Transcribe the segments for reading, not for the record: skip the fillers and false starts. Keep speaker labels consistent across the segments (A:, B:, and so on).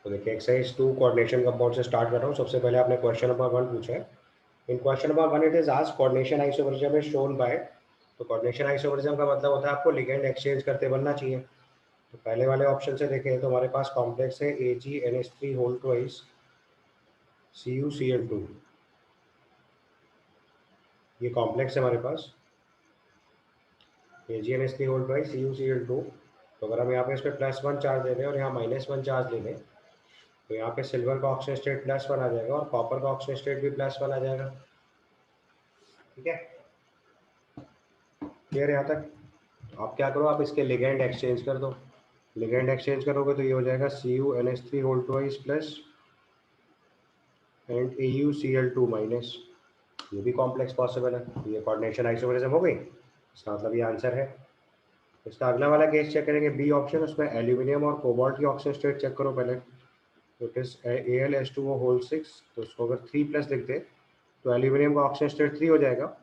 A: तो देखिए exercise 2 coordination compound से स्टार्ट कर रहा हूँ। सबसे पहले आपने क्वेश्चन नंबर 1 पूछा है। In question number 1 it is asked coordination isomerism is shown by. तो कोऑर्डिनेशन आइसोमरिज्म का मतलब होता है आपको लिगेंड एक्सचेंज करते बनना चाहिए। तो पहले वाले ऑप्शन से देखें तो हमारे पास कॉम्प्लेक्स है AgNH3 होल ट्वाइस CuCl2। ये कॉम्प्लेक्स है हमारे पास AgNH3 होल ट्वाइस CuCl2। तो अगर हम यहाँ पे इस पर +1 चार्ज ले लें और यहाँ -1 चार्ज ले लें तो यहाँ पे सिल्वर का ऑक्सीजन स्टेट +1 आ जाएगा और कॉपर का ऑक्सीजन स्टेट भी +1 आ जाएगा। ठीक है, क्लियर यहाँ तक। आप क्या करो, आप इसके लिगेंड एक्सचेंज कर दो। लिगेंड एक्सचेंज करोगे तो ये हो जाएगा CuNH3 whole twice plus and AuCl2 minus. ये भी कॉम्प्लेक्स पॉसिबल है। ये कोऑर्डिनेशन आइसोमरिज्म हो गई, इसका मतलब ये आंसर है। इसका अगला वाला केस चेक करेंगे, बी ऑप्शन। उसमें एल्यूमिनियम और कोबाल्ट की ऑक्सीजन स्टेट चेक करो पहले। तो इट इज AlH2O होल 6। तो उसको अगर 3+ लिख दे तो एल्यूमिनियम का ऑक्सीजन स्टेट 3 हो जाएगा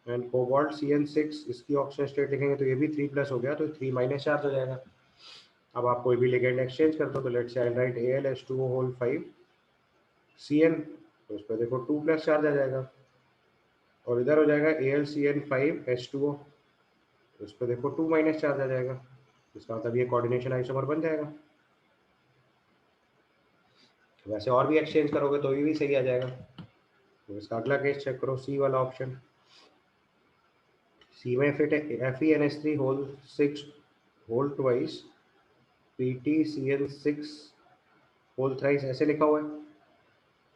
A: एंड कोबाल्ट CN6 इसकी ऑक्सीजन स्टेट लिखेंगे तो ये भी 3+ हो गया, तो 3 चार्ज हो जाएगा। अब आप कोई भी लिगेंड एक्सचेंज कर दो। तो let's say I right AlH2O whole 5 Cn। तो उस पर देखो 2+ चार्ज आ जाएगा और इधर हो जाएगा AlCN5H2O। तो उस पर देखो 2- चार्ज आ जाएगा। इसका मतलब ये कोऑर्डिनेशन आइसोमर बन जाएगा। वैसे और भी एक्सचेंज करोगे तो ये भी सही आ जाएगा। तो इसका अगला केस चेक करो, सी वाला ऑप्शन। सी में फिट है FeNH3 whole 6 whole twice PtCN6 whole thrice, ऐसे लिखा हुआ है।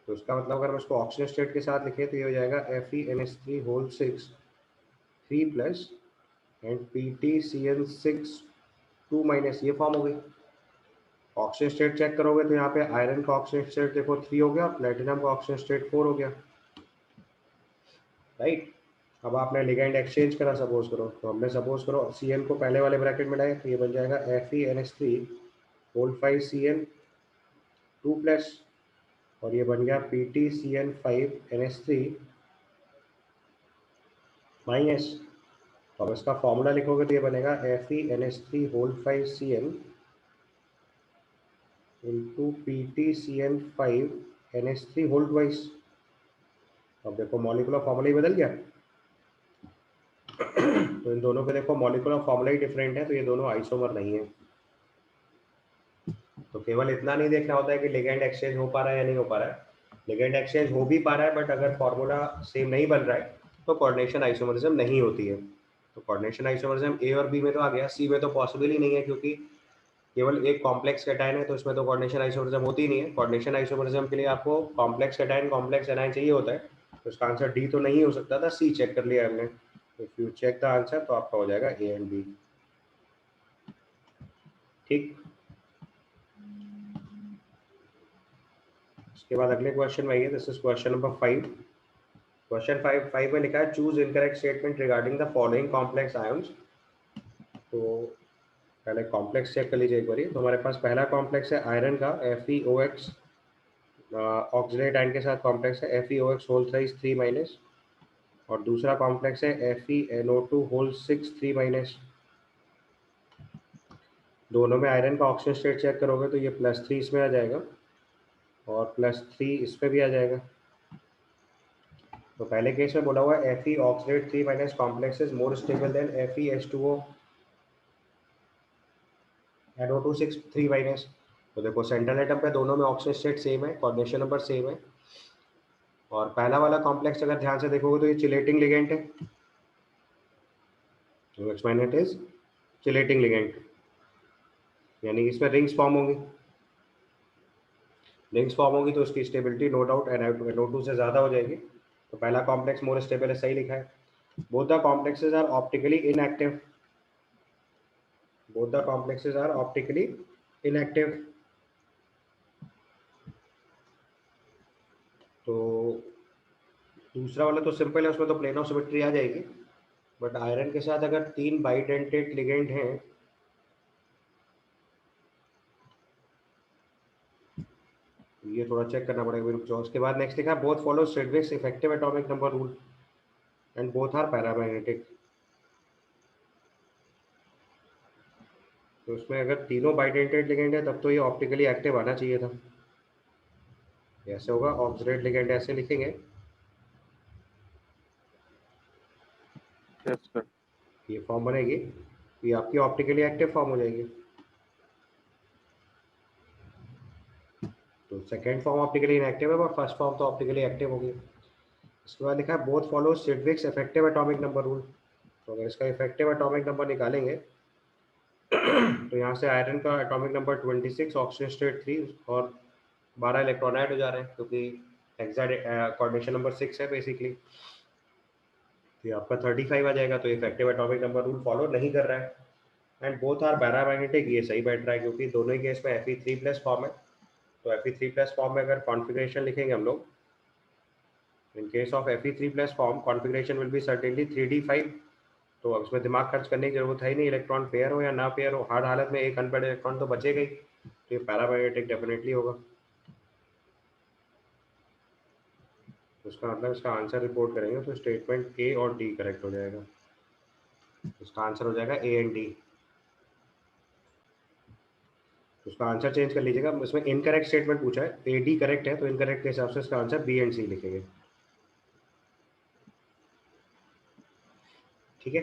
A: तो उसका मतलब अगर हम इसको ऑक्सीजन स्टेट के साथ लिखें तो ये हो जाएगा FeNH3 होल 6 3+ एंड PtCN6 2- ये फॉर्म हो गई। ऑक्सीजन स्टेट चेक करोगे तो यहाँ पे आयरन का ऑक्सीजन स्टेट देखो 3 हो गया, प्लेटिनम का ऑक्सीजन स्टेट 4 हो गया, राइट। अब आपने लिगेंड एक्सचेंज करा सपोज करो। तो हमने सपोज करो Cn को पहले वाले ब्रैकेट में लाए तो ये बन जाएगा FeNH3 होल 5 Cn 2+ और ये बन गया PtCN5NH3 माइनस। तो अब इसका फॉर्मूला लिखोगे तो ये बनेगा FeNH3 whole 5 Cn into PtCN5NH3 whole twice. अब देखो मॉलिक्यूलर फॉर्मूला ही बदल गया। तो इन दोनों के देखो मॉलिक्यूलर फॉर्मूला ही डिफरेंट है, तो ये दोनों आइसोमर नहीं है। तो केवल इतना नहीं देखना होता है कि लिगेंड एक्सचेंज हो पा रहा है या नहीं हो पा रहा है। लिगेंड एक्सचेंज हो भी पा रहा है बट अगर फॉर्मूला सेम नहीं बन रहा है तो कोऑर्डिनेशन आइसोमरिज्म नहीं होती है। तो कोऑर्डिनेशन आइसोमरिज्म ए और बी में तो आ गया, सी में तो पॉसिबल ही नहीं है क्योंकि केवल एक कॉम्प्लेक्स कैटायन है, तो इसमें तो कोऑर्डिनेशन आइसोमरिज्म होती ही नहीं है। कोऑर्डिनेशन आइसोमरिज्म के लिए आपको कॉम्प्लेक्स कैटायन कॉम्प्लेक्स एनायन चाहिए होता है। तो इसका आंसर डी तो नहीं हो सकता था, सी चेक कर लिया हमने। If you check the answer तो आपका हो जाएगा ए एंड बी। ठीक, उसके बाद अगले क्वेश्चन में आइए। This is question number 5। Question 5 में लिखा है choose incorrect statement regarding the following complex ions. तो पहले कॉम्प्लेक्स चेक कर लीजिए एक बार। तो हमारे पास पहला कॉम्प्लेक्स है आयरन का FeOX, ऑक्सीडेट आयन के साथ कॉम्प्लेक्स है FeOX होल 3 और दूसरा कॉम्प्लेक्स है FeNO2 होल 6 3-। दोनों में आयरन का ऑक्सीजन स्टेट चेक करोगे तो ये +3 इसमें आ जाएगा और +3 इस पे भी आ जाएगा। तो पहले केस में बोला हुआ है Fe oxidate 3- complex is more stable then FeH2O NO2 6 3-। तो देखो सेंट्रल एटम पे दोनों में ऑक्सीजन स्टेट सेम है, कोऑर्डिनेशन नंबर सेम है। और पहला वाला कॉम्प्लेक्स अगर ध्यान से देखोगे तो ये चिलेटिंग लिगेंड है। तो इट इज चिलेटिंग लिगेंड, यानी इसमें रिंग्स फॉर्म होंगी। रिंग्स फॉर्म होगी तो उसकी स्टेबिलिटी नो डाउट NO2 से ज़्यादा हो जाएगी। तो पहला कॉम्प्लेक्स मोर स्टेबल है, सही लिखा है। Both the complexes are optically inactive. Both the complexes are optically inactive. तो दूसरा वाला तो सिंपल है, उसमें तो प्लेन ऑफ सिमेट्री आ जाएगी। बट आयरन के साथ अगर 3 बाइडेंटेट लिगेंड हैं, ये थोड़ा चेक करना पड़ेगा, रुक जाओ। उसके बाद नेक्स्ट लिखा है both follow Sidgwick's effective atomic number rule and both are paramagnetic. तो उसमें अगर तीनों बाइडेंटेड लिगेंड है तब तो ये ऑप्टिकली एक्टिव आना चाहिए था। ऐसे होगा, ऑक्सीडेट लिगेंड ऐसे लिखेंगे,
B: यस सर।
A: ये फॉर्म बनेगी, ये आपकी ऑप्टिकली एक्टिव फॉर्म हो जाएगी। तो सेकेंड फॉर्म ऑप्टिकली इनएक्टिव है, पर फर्स्ट फॉर्म तो ऑप्टिकली एक्टिव होगी। इसके बाद लिखा है both follow Sidgwick's effective atomic number rule. तो अगर इसका इफेक्टिव एटॉमिक नंबर निकालेंगे तो यहाँ से आयरन का एटॉमिक नंबर 26, ऑक्सीजन स्टेट 3 और 12 इलेक्ट्रॉन ऐड हो जा रहे हैं, क्योंकि एग्जैक्ट कोऑर्डिनेशन नंबर 6 है बेसिकली। तो ये आपका 35 आ जाएगा। तो effective atomic number rule follow नहीं कर रहा है। एंड बोथ आर पैरामैग्नेटिक, ये सही बैठ रहा है, क्योंकि दोनों ही केस में Fe3+ फॉर्म है। तो Fe3+ फॉर्म में अगर कॉन्फ़िगरेशन लिखेंगे हम लोग, in case of Fe3+ form configuration will be certainly 3d5। तो अब इसमें दिमाग खर्च करने की जरूरत है ही नहीं, इलेक्ट्रॉन पेयर हो या ना पेयर हो, हर हालत में एक अनपेयर्ड इलेक्ट्रॉन तो बचेगा ही। तो ये पैरामैग्नेटिक डेफिनेटली होगा। तो इसका मतलब इसका आंसर रिपोर्ट करेंगे तो स्टेटमेंट ए और डी करेक्ट हो जाएगा। इसका आंसर हो जाएगा ए एंड डी। उसका आंसर चेंज कर लीजिएगा, इसमें इनकरेक्ट स्टेटमेंट पूछा है, ए डी करेक्ट है, तो इनकरेक्ट के हिसाब से इसका आंसर बी एंड सी लिखेंगे। ठीक है,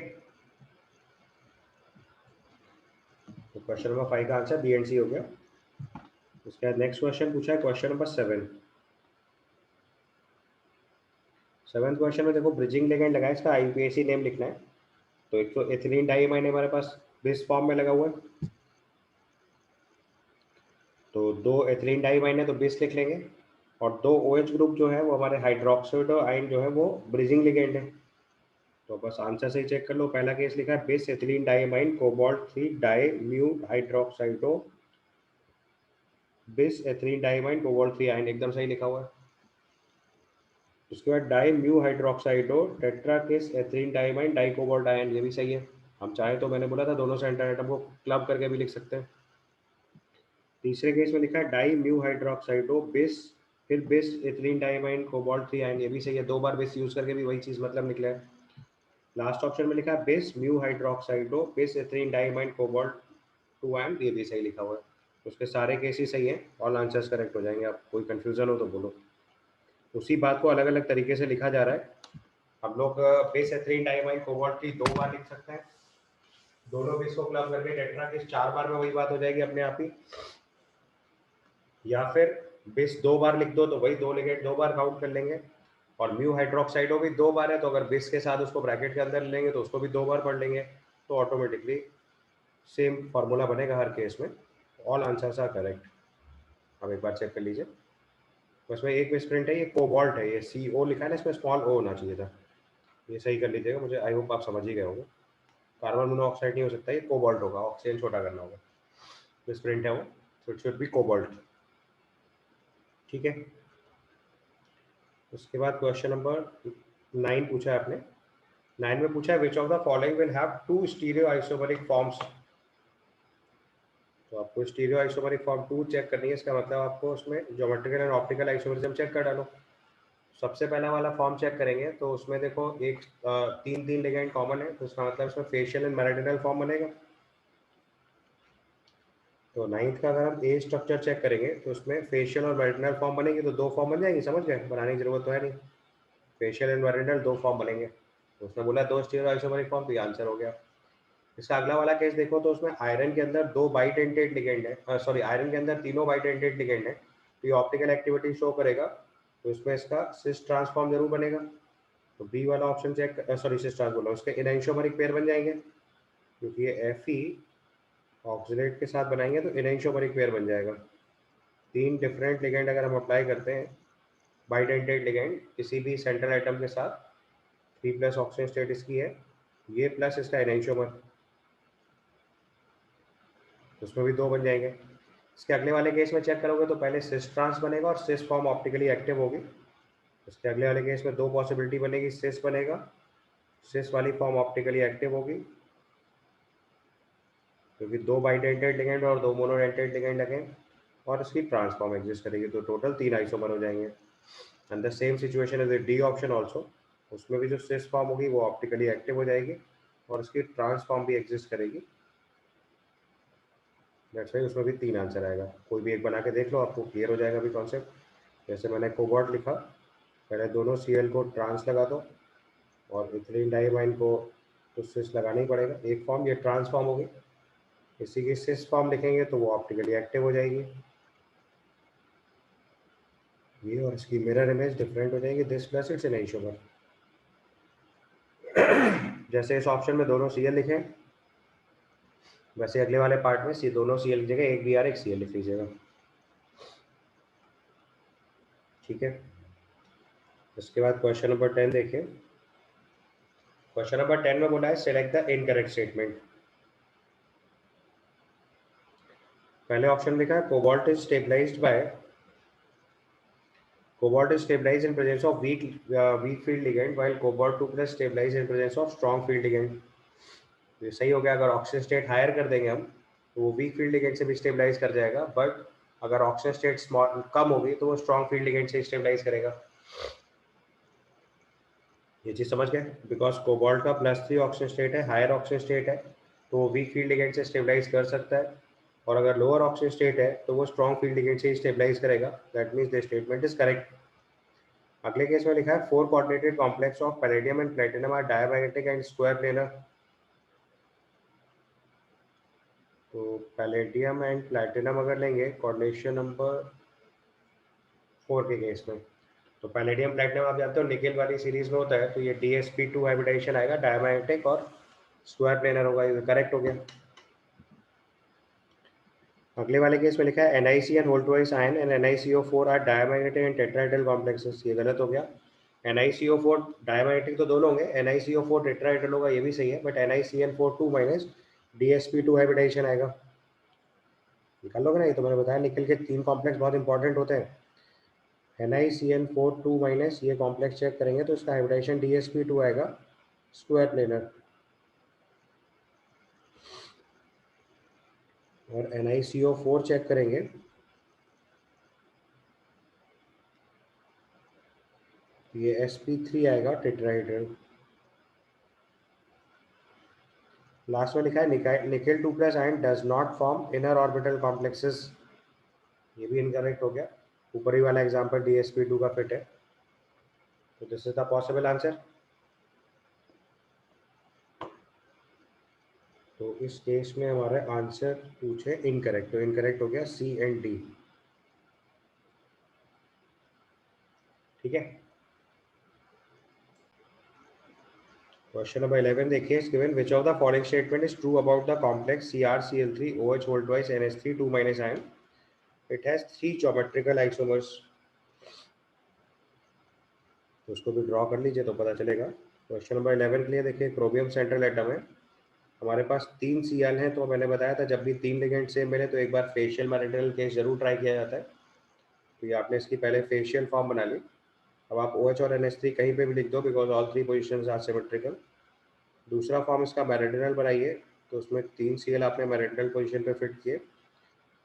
A: तो क्वेश्चन नंबर 5 का आंसर बी एंड सी हो गया। उसके बाद नेक्स्ट क्वेश्चन पूछा है, क्वेश्चन नंबर 7। सेवंथ क्वेश्चन में देखो ब्रिजिंग लिगेंड लगा है, इसका आईयूपीएसी नेम लिखना है। तो एक तो एथिलीन डाइमाइन हमारे पास बिस फॉर्म में लगा हुआ है, तो दो एथिलीन डाइमाइन है तो बिस लिख लेंगे। और दो OH ग्रुप जो है वो हमारे हाइड्रोक्साइड आयन जो है वो ब्रिजिंग लिगेंड है। तो बस आंसर से ही चेक कर लो। पहला केस लिखा है bis ethylene diamine cobalt 3 di mu hydroxido, bis ethylene diamine cobalt 3 ion एकदम सही लिखा हुआ है। उसके बाद di mu hydroxido tetrakis ethylene diamine di cobalt ion, ये भी सही है। हम चाहे तो मैंने बोला था दोनों सेंटर एटम को क्लब करके भी लिख सकते हैं। तीसरे केस में लिखा है डाई म्यू हाइड्रोक्साइडो बिस, फिर बिस एथिलीन डाइमाइन कोबाल्ट 3 आयन, ये भी सही है। दो बार बिस यूज करके भी वही चीज मतलब निकला है। लास्ट ऑप्शन में लिखा है bis mu hydroxido bis ethylene diamine cobalt 2 ion, ये भी सही लिखा हुआ है। उसके सारे केस ही सही हैं, ऑल आंसर्स करेक्ट हो जाएंगे। आप कोई कंफ्यूजन हो तो बोलो। उसी बात को अलग अलग तरीके से लिखा जा रहा है। हम लोग बिस एथिलीन डाइमाइन कोबाल्ट 3 दो बार लिख सकते हैं, दोनों बिस को क्लब करके टेट्रा किस 4 बार में वही बात हो जाएगी अपने आप ही। या फिर बिस दो बार लिख दो तो वही दो लिगेंड दो बार काउंट कर लेंगे। और म्यू हाइड्रोक्साइडो भी दो बार है, तो अगर बिस के साथ उसको ब्रैकेट के अंदर लेंगे तो उसको भी दो बार पढ़ लेंगे। तो ऑटोमेटिकली सेम फार्मूला बनेगा हर केस में। All answers are correct. अब एक बार चेक कर लीजिए, तो इसमें एक मिसप्रिंट है, ये कोबाल्ट है, ये CO लिखा है ना, इसमें स्मॉल ओ होना चाहिए था। ये सही कर लीजिएगा, मुझे आई होप आप समझ ही गए होंगे। कार्बन मोनोऑक्साइड नहीं हो सकता, ये कोबाल्ट होगा, ऑक्सीजन छोटा करना होगा। मिसप्रिंट है वो, तो इट शुड बी कोबाल्ट। ठीक है, उसके बाद क्वेश्चन नंबर 9 पूछा है आपने। 9 में पूछा है which of the following will have two stereo isomeric forms. तो आपको स्टीरियो आइसोमेरिक फॉर्म 2 चेक करनी है, इसका मतलब आपको उसमें geometrical and optical isomerism check कर डालो। सबसे पहला वाला फॉर्म चेक करेंगे तो उसमें देखो एक तीन तीन लिगेंड कॉमन है, तो इसका मतलब इसमें फेशियल एंड मेरिडियनल फॉर्म बनेगा। तो नाइन्थ का अगर हम ए स्ट्रक्चर चेक करेंगे तो उसमें फेशियल और मेरिडियनल फॉर्म बनेंगे, तो दो फॉर्म बन जाएंगे, समझ गए, बनाने की जरूरत तो है नहीं। फेशियल एंड मेरिडियनल दो फॉर्म बनेंगे, तो उसने बोला दो स्टीरियो आइसोमेरिक फॉर्म, तो ये आंसर हो गया। इसका अगला वाला केस देखो तो उसमें आयरन के अंदर दो बाइडेंटेड लिगेंड है, सॉरी आयरन के अंदर तीनों बाइडेंटेड लिगेंड है, तो ये ऑप्टिकल एक्टिविटी शो करेगा। तो इसमें इसका सिस ट्रांसफॉर्म जरूर बनेगा। तो बी वाला option check, sorry cis trans बोला, उसके इनैंशियोमेरिक पेयर बन जाएंगे, क्योंकि ये Fe ऑक्सीलेट के साथ बनाएंगे तो इनैंशियोमेरिक पेयर बन जाएगा। तीन डिफरेंट लिगेंड अगर हम अप्लाई करते हैं, बाइडेंटेड लिगेंड किसी भी सेंट्रल एटम के साथ, 3+ ऑक्सीजन स्टेट इसकी है, ये प्लस इसका इनैंशियोमर, उसमें भी दो बन जाएंगे। इसके अगले वाले केस में चेक करोगे तो पहले सिस ट्रांस बनेगा और सिस फॉर्म ऑप्टिकली एक्टिव होगी। इसके अगले वाले केस में दो पॉसिबिलिटी बनेगी, सिस बनेगा, सिस वाली फॉर्म ऑप्टिकली एक्टिव होगी, क्योंकि दो बाइडेंटेड लिगेंड और दो मोनोडेंटेड लिगेंड लगे, और इसकी ट्रांसफॉर्म एग्जिस्ट करेगी, तो टोटल तीन आइसोमर हो जाएंगे। And the same situation is D option also, उसमें भी जो सिस फॉर्म होगी वो ऑप्टिकली एक्टिव हो जाएगी और उसकी ट्रांसफॉर्म भी एग्जिस्ट करेगी। दैट्स वाई उसमें भी 3 आंसर आएगा। कोई भी एक बना के देख लो, आपको क्लियर हो जाएगा अभी कॉन्सेप्ट। जैसे मैंने कोबाल्ट लिखा, पहले दोनों Cl को ट्रांस लगा दो और इथिलीन डाइमाइन को तो सिस लगाना ही पड़ेगा। एक फॉर्म ये ट्रांस फॉर्म होगी, इसी की सिस फॉर्म लिखेंगे तो वो ऑप्टिकली एक्टिव हो जाएगी ये, और इसकी मिरर इमेज डिफरेंट हो जाएगी, this plus it's an isomer. जैसे इस ऑप्शन में दोनों Cl लिखें, वैसे अगले वाले पार्ट में सी दोनों Cl की जगह एक Br एक Cl लिख लीजिएगा। ठीक है, इसके बाद क्वेश्चन नंबर 10 देखिए। क्वेश्चन नंबर 10 में बोला है सिलेक्ट द इनकरेक्ट स्टेटमेंट। पहले ऑप्शन लिखा है cobalt is stabilized by, cobalt is stabilized in presence of weak field ligand while cobalt 2 plus stabilized in presence of strong field ligand। ये सही हो गया। अगर ऑक्सीजन स्टेट हायर कर देंगे हम तो वो वीक फील्ड लिगेंड से भी स्टेबलाइज कर जाएगा, बट अगर ऑक्सीजन स्टेट स्मॉल कम होगी तो वो स्ट्रॉन्ग फील्ड लिगेंड से स्टेबलाइज करेगा। ये चीज समझ गए? बिकॉज कोबाल्ट का +3 ऑक्सीजन स्टेट है, हायर ऑक्सीजन स्टेट है, तो वो वीक फील्ड लिगेंड से स्टेबलाइज कर सकता है, और अगर लोअर ऑक्सीजन स्टेट है तो वो स्ट्रॉन्ग फील्ड लिगेंड से स्टेबलाइज करेगा। That means the statement is correct. अगले केस में लिखा है 4 coordinated complex of palladium and platinum are diamagnetic and square planar. तो पैलेडियम एंड प्लैटिनम अगर लेंगे कोऑर्डिनेशन नंबर 4 के केस में, तो पैलेडियम प्लैटिनम आप जानते हो निकेल वाली सीरीज में होता है, तो ये DsP2 हाइब्रिडाइजेशन आएगा, डायमैग्नेटिक और स्क्वायर प्लेनर होगा, ये करेक्ट हो गया। अगले वाले केस में लिखा है NiCN whole twice ion and NiCO4 are diamagnetic and tetrahedral complexes. ये गलत हो गया। NiCO4 डायमैग्नेटिक तो दोनों होंगे, NiCO4 टेट्राहेड्रल होगा, ये भी सही है, but NiCN4 2 minus DsP2 hybridisation आएगा। निकाल लोगे ना, ये तो मैंने बताया निकल के 3 कॉम्प्लेक्स बहुत इंपॉर्टेंट होते हैं। NiCN4 2 माइनस ये कॉम्प्लेक्स चेक करेंगे तो इसका हाइब्रिडाइजेशन DsP2 आएगा, स्क्वायर प्लेनर। और NiCO4 चेक करेंगे, ये sp3 आएगा टेट्राहेड्रल। लास्ट में लिखा है nickel 2 plus ion does not form inner orbital complexes. ये भी इनकरेक्ट हो गया। ऊपर ही वाला एग्जांपल DsP2 का फिट है, तो this is the possible answer. तो इस केस में हमारे आंसर पूछे इनकरेक्ट, तो इनकरेक्ट हो गया C एंड D। ठीक है, क्वेश्चन नंबर 11 देखिए। Given which of the following statement is true about the complex CrCl3OH whole twice NH3 2 minus ion, it has 3 geometrical isomers। तो उसको भी ड्रॉ कर लीजिए तो पता चलेगा। क्वेश्चन नंबर 11 के लिए देखिए, क्रोमियम सेंट्रल एटम है, हमारे पास 3 Cl हैं, तो मैंने बताया था जब भी 3 लिगेंड सेम मिले तो एक बार फेशियल मैरिटल केस जरूर ट्राई किया जाता है। तो ये आपने इसकी पहले फेशियल फॉर्म बना ली। अब आप OH और NH3 कहीं पे भी लिख दो, because all 3 position are symmetrical. दूसरा फॉर्म इसका मैरिटल बनाइए, तो उसमें 3 Cl आपने मैरिटल पोजिशन पे फिट किए।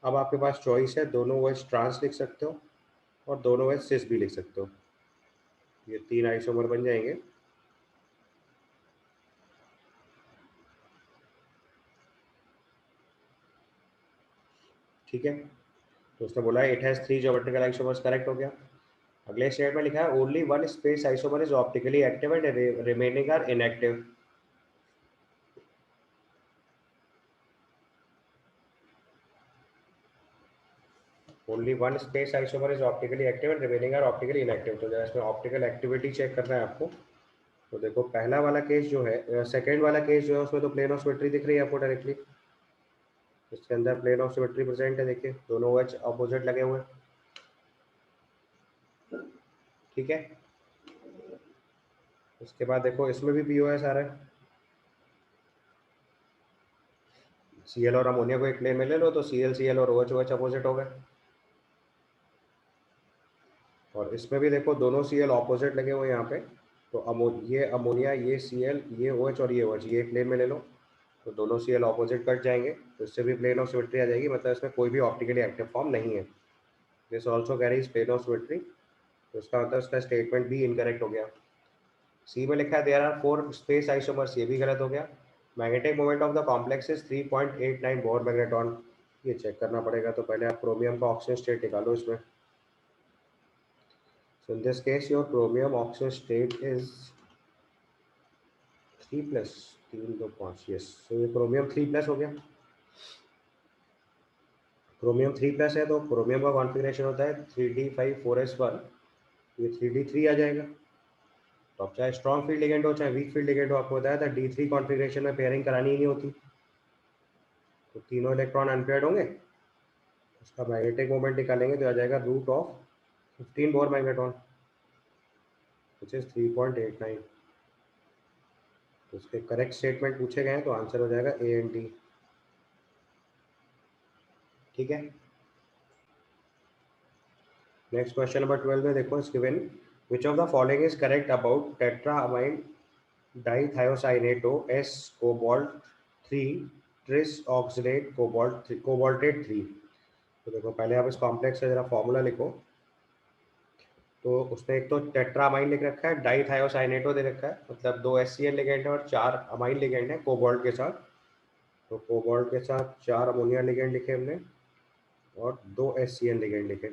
A: अब आपके पास चॉइस है, दोनों OH ट्रांस लिख सकते हो और दोनों OH सिस भी लिख सकते हो, ये 3 आइसोमर बन जाएंगे। ठीक है, तो उसने बोला it has 3 geometrical isomers, correct हो गया। अगले स्टेट में लिखा है only one space isomer is optically active and remaining are inactive. Only one space isomer is optically active and remaining are optically inactive. तो जब इसमें ऑप्टिकल एक्टिविटी चेक करना है आपको, तो देखो पहला वाला केस जो है, सेकेंड वाला केस जो है, उसमें तो प्लेन ऑफ सिमेट्री दिख रही है आपको डायरेक्टली। इसके अंदर प्लेन ऑफ सिमेट्री प्रेजेंट है, देखिए दोनों OH अपोजिट लगे हुए। ठीक है, उसके बाद देखो इसमें भी POS आ रहा है। Cl और अमोनिया को एक प्लेन में ले लो तो Cl और OH अपोजिट हो गए। और इसमें भी देखो दोनों Cl ऑपोजिट लगे हुए हैं यहाँ पे, तो ये अमोनिया, ये Cl, ये OH और ये OH, ये प्लेन में ले लो तो दोनों Cl ऑपोजिट कट जाएंगे, तो इससे भी प्लेन ऑफ सिमेट्री आ जाएगी, मतलब इसमें कोई भी ऑप्टिकली एक्टिव फॉर्म नहीं है। This also carries plane of symmetry, तो इसका मतलब इसका स्टेटमेंट भी इनकरेक्ट हो गया। सी में लिखा है देयर आर 4 स्पेस आइसोमर्स, ये भी गलत हो गया। Magnetic moment of the complex is 3.89 bore magneton. ये चेक करना पड़ेगा। तो पहले आप क्रोमियम का ऑक्सीजन स्टेट निकालो इसमें। So in this case your chromium oxygen state is 3+, 3 2 5, yes. तो ये क्रोमियम 3+ हो गया। क्रोमियम 3+ है तो क्रोमियम का कॉन्फ़िगरेशन होता है 3d5 4s1, ये 3d3 आ जाएगा। तो अब चाहे स्ट्रॉन्ग फील्ड लिगेंड हो चाहे वीक फील्ड लिगेंड हो, आपको बताया था D3 कॉन्फ़िगरेशन में पेयरिंग करानी ही नहीं होती। तो तीनों इलेक्ट्रॉन अनपेयर्ड होंगे, उसका मैग्नेटिक मोमेंट निकालेंगे तो आ जाएगा √15 बोर मैग्नेट्रॉन विच इज 3.89। तो उसके करेक्ट स्टेटमेंट पूछे गए हैं तो आंसर हो जाएगा A एंड D। ठीक है। नेक्स्ट क्वेश्चन नंबर 12 में देखो, इस given which of the following is correct about tetraammine dithiocyanato S cobalt 3 tris oxalate cobaltate 3। तो देखो पहले आप इस कॉम्प्लेक्स का जरा फॉर्मूला लिखो। तो उसने एक तो टेट्रामाइन लिख रखा है, डाइथायोसाइनेटो दे रखा है, मतलब 2 HCl लिगेंड है और 4 अमाइन लिगेंड है कोबाल्ट के साथ। तो कोबाल्ट के साथ 4 अमोनिया लिगेंड लिखे हमने और 2 HCl लिगेंड लिखे।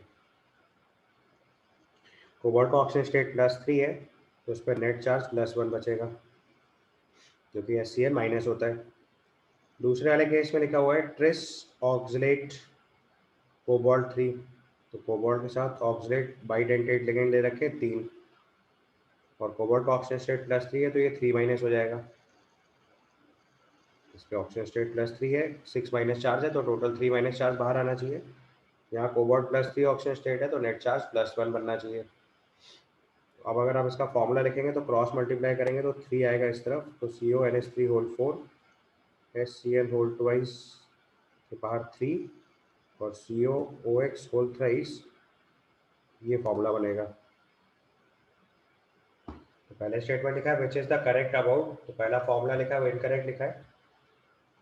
A: कोबाल्ट का ऑक्सीजन स्टेट +3 है तो उस पर नेट चार्ज +1 बचेगा जो कि HCl माइनस होता है। दूसरे वाले केस में लिखा हुआ है ट्रिस ऑक्सलेट कोबाल्ट 3। तो कोबाल्ट के साथ ऑक्सलेट बाइडेंटेट लिगेंड ले रखे 3 और कोबाल्ट का ऑक्सीजन स्टेट +3 है तो ये 3- हो जाएगा। इसके ऑक्सीजन स्टेट +3 है, 6- चार्ज है तो टोटल 3- चार्ज बाहर आना चाहिए। यहाँ कोबाल्ट +3 ऑक्सीजन स्टेट है तो नेट चार्ज +1 बनना चाहिए। अब अगर आप इसका फॉर्मूला लिखेंगे तो क्रॉस मल्टीप्लाई करेंगे तो 3 आएगा इस तरफ, तो CONH3 whole 4 HCl whole twice के बाहर 3 और COOH होल थ्राइस, ये फॉर्मूला बनेगा। तो पहले स्टेटमेंट लिखा है which is the correct about, तो पहला फॉर्मूला लिखा है वो इनकरेक्ट लिखा है।